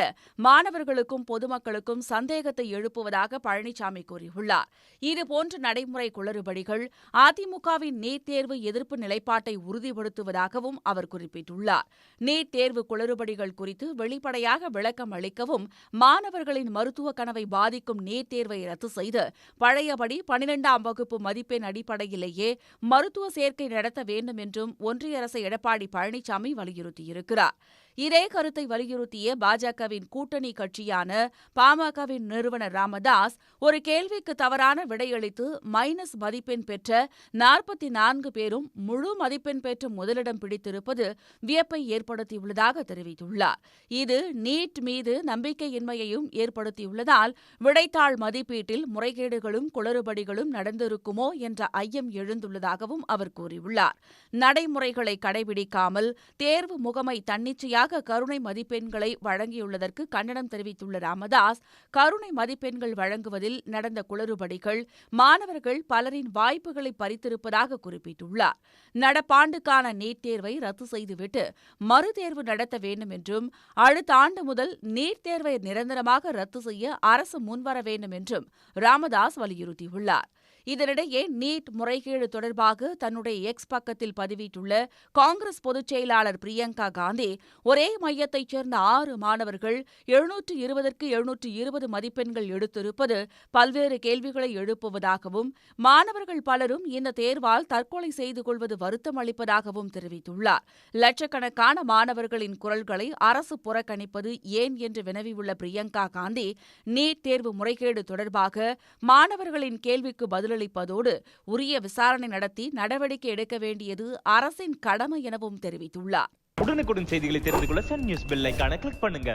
மாணவர்களுக்கும் பொதுமக்களுக்கும் சந்தேகத்தை எழுப்புவதாக பழனிசாமி கூறியுள்ளார். இதுபோன்ற நடைமுறை குளறுபடிகள் அதிமுகவின் நீட் தேர்வு எதிர்ப்பு நிலைப்பாட்டை உறுதிப்படுத்துவதாகவும் அவர் குறிப்பிட்டுள்ளார். நீட் தேர்வு குளறுபடிகள் குறித்து வெளிப்படையாக விளக்கம் அளிக்கவும், மாணவர்களின் மருத்துவ கனவை பாதிக்கும் நீட் தேர்வை ரத்து செய்து பழையபடி 12ஆம் வகுப்பு மதிப்பெண் அடிப்படையிலேயே மருத்துவ சேர்க்கை நடத்த வேண்டும் என்றும் ஒன்றிய அரசை எடப்பாடி பழனிசாமி வலியுறுத்தியிருக்கிறார். இதே கருத்தை வலியுறுத்திய பாஜகவின் கூட்டணி கட்சியான பாமகவின் நிறுவனர் ராமதாஸ் ஒரு கேள்விக்கு தவறான விடையளித்து மைனஸ் மதிப்பெண் பெற்ற 44 பேரும் முழு மதிப்பெண் பெற்று முதலிடம் பிடித்திருப்பது வியப்பை ஏற்படுத்தியுள்ளதாக தெரிவித்துள்ளார். இது நீட் மீது நம்பிக்கையின்மையையும் ஏற்படுத்தியுள்ளதால் விடைத்தாள் மதிப்பீட்டில் முறைகேடுகளும் குளறுபடிகளும் நடந்திருக்குமோ என்ற ஐயம் எழுந்துள்ளதாகவும் அவர் கூறியுள்ளார். நடைமுறைகளை கடைபிடிக்காமல் தேர்வு முகமை தன்னிச்சையாக கருணை மதிப்பெண்களை வழங்கியுள்ளதற்கு கண்டனம் தெரிவித்துள்ள ராமதாஸ், கருணை மதிப்பெண்கள் வழங்குவதில் நடந்த குளறுபடிகள் மாணவர்கள் பலரின் வாய்ப்புகளை பறித்திருப்பதாக குறிப்பிட்டுள்ளார். நடப்பாண்டுக்கான நீட் தேர்வை ரத்து செய்துவிட்டு மறுதேர்வு நடத்த வேண்டும் என்றும், அடுத்த ஆண்டு முதல் நீட் தேர்வை நிரந்தரமாக ரத்து செய்ய அரசு முன்வர வேண்டும் என்றும் ராமதாஸ் வலியுறுத்தியுள்ளார். இதனிடையே நீட் முறைகேடு தொடர்பாக தன்னுடைய எக்ஸ் பக்கத்தில் பதிவிட்டுள்ள காங்கிரஸ் பொதுச் செயலாளர் பிரியங்கா காந்தி, ஒரே மையத்தைச் சேர்ந்த 6 மாணவர்கள் 720க்கு 720 மதிப்பெண்கள் எடுத்திருப்பது பல்வேறு கேள்விகளை எழுப்புவதாகவும், மாணவர்கள் பலரும் இந்த தேர்வால் தற்கொலை செய்து கொள்வது வருத்தம் அளிப்பதாகவும் தெரிவித்துள்ளார். லட்சக்கணக்கான மாணவர்களின் குரல்களை அரசு புறக்கணிப்பது ஏன் என்று வினவியுள்ள பிரியங்கா காந்தி, நீட் தேர்வு முறைகேடு தொடர்பாக மாணவர்களின் கேள்விக்கு பதிலளிப்பதோடு உரிய விசாரணை நடத்தி நடவடிக்கை எடுக்க வேண்டியது அரசின் கடமை எனவும் தெரிவித்துள்ளார். உடனுக்குடன் செய்திகளை தெரிந்து கொள்ள சன் நியூஸ் பெல் ஐகானை கிளிக் பண்ணுங்க.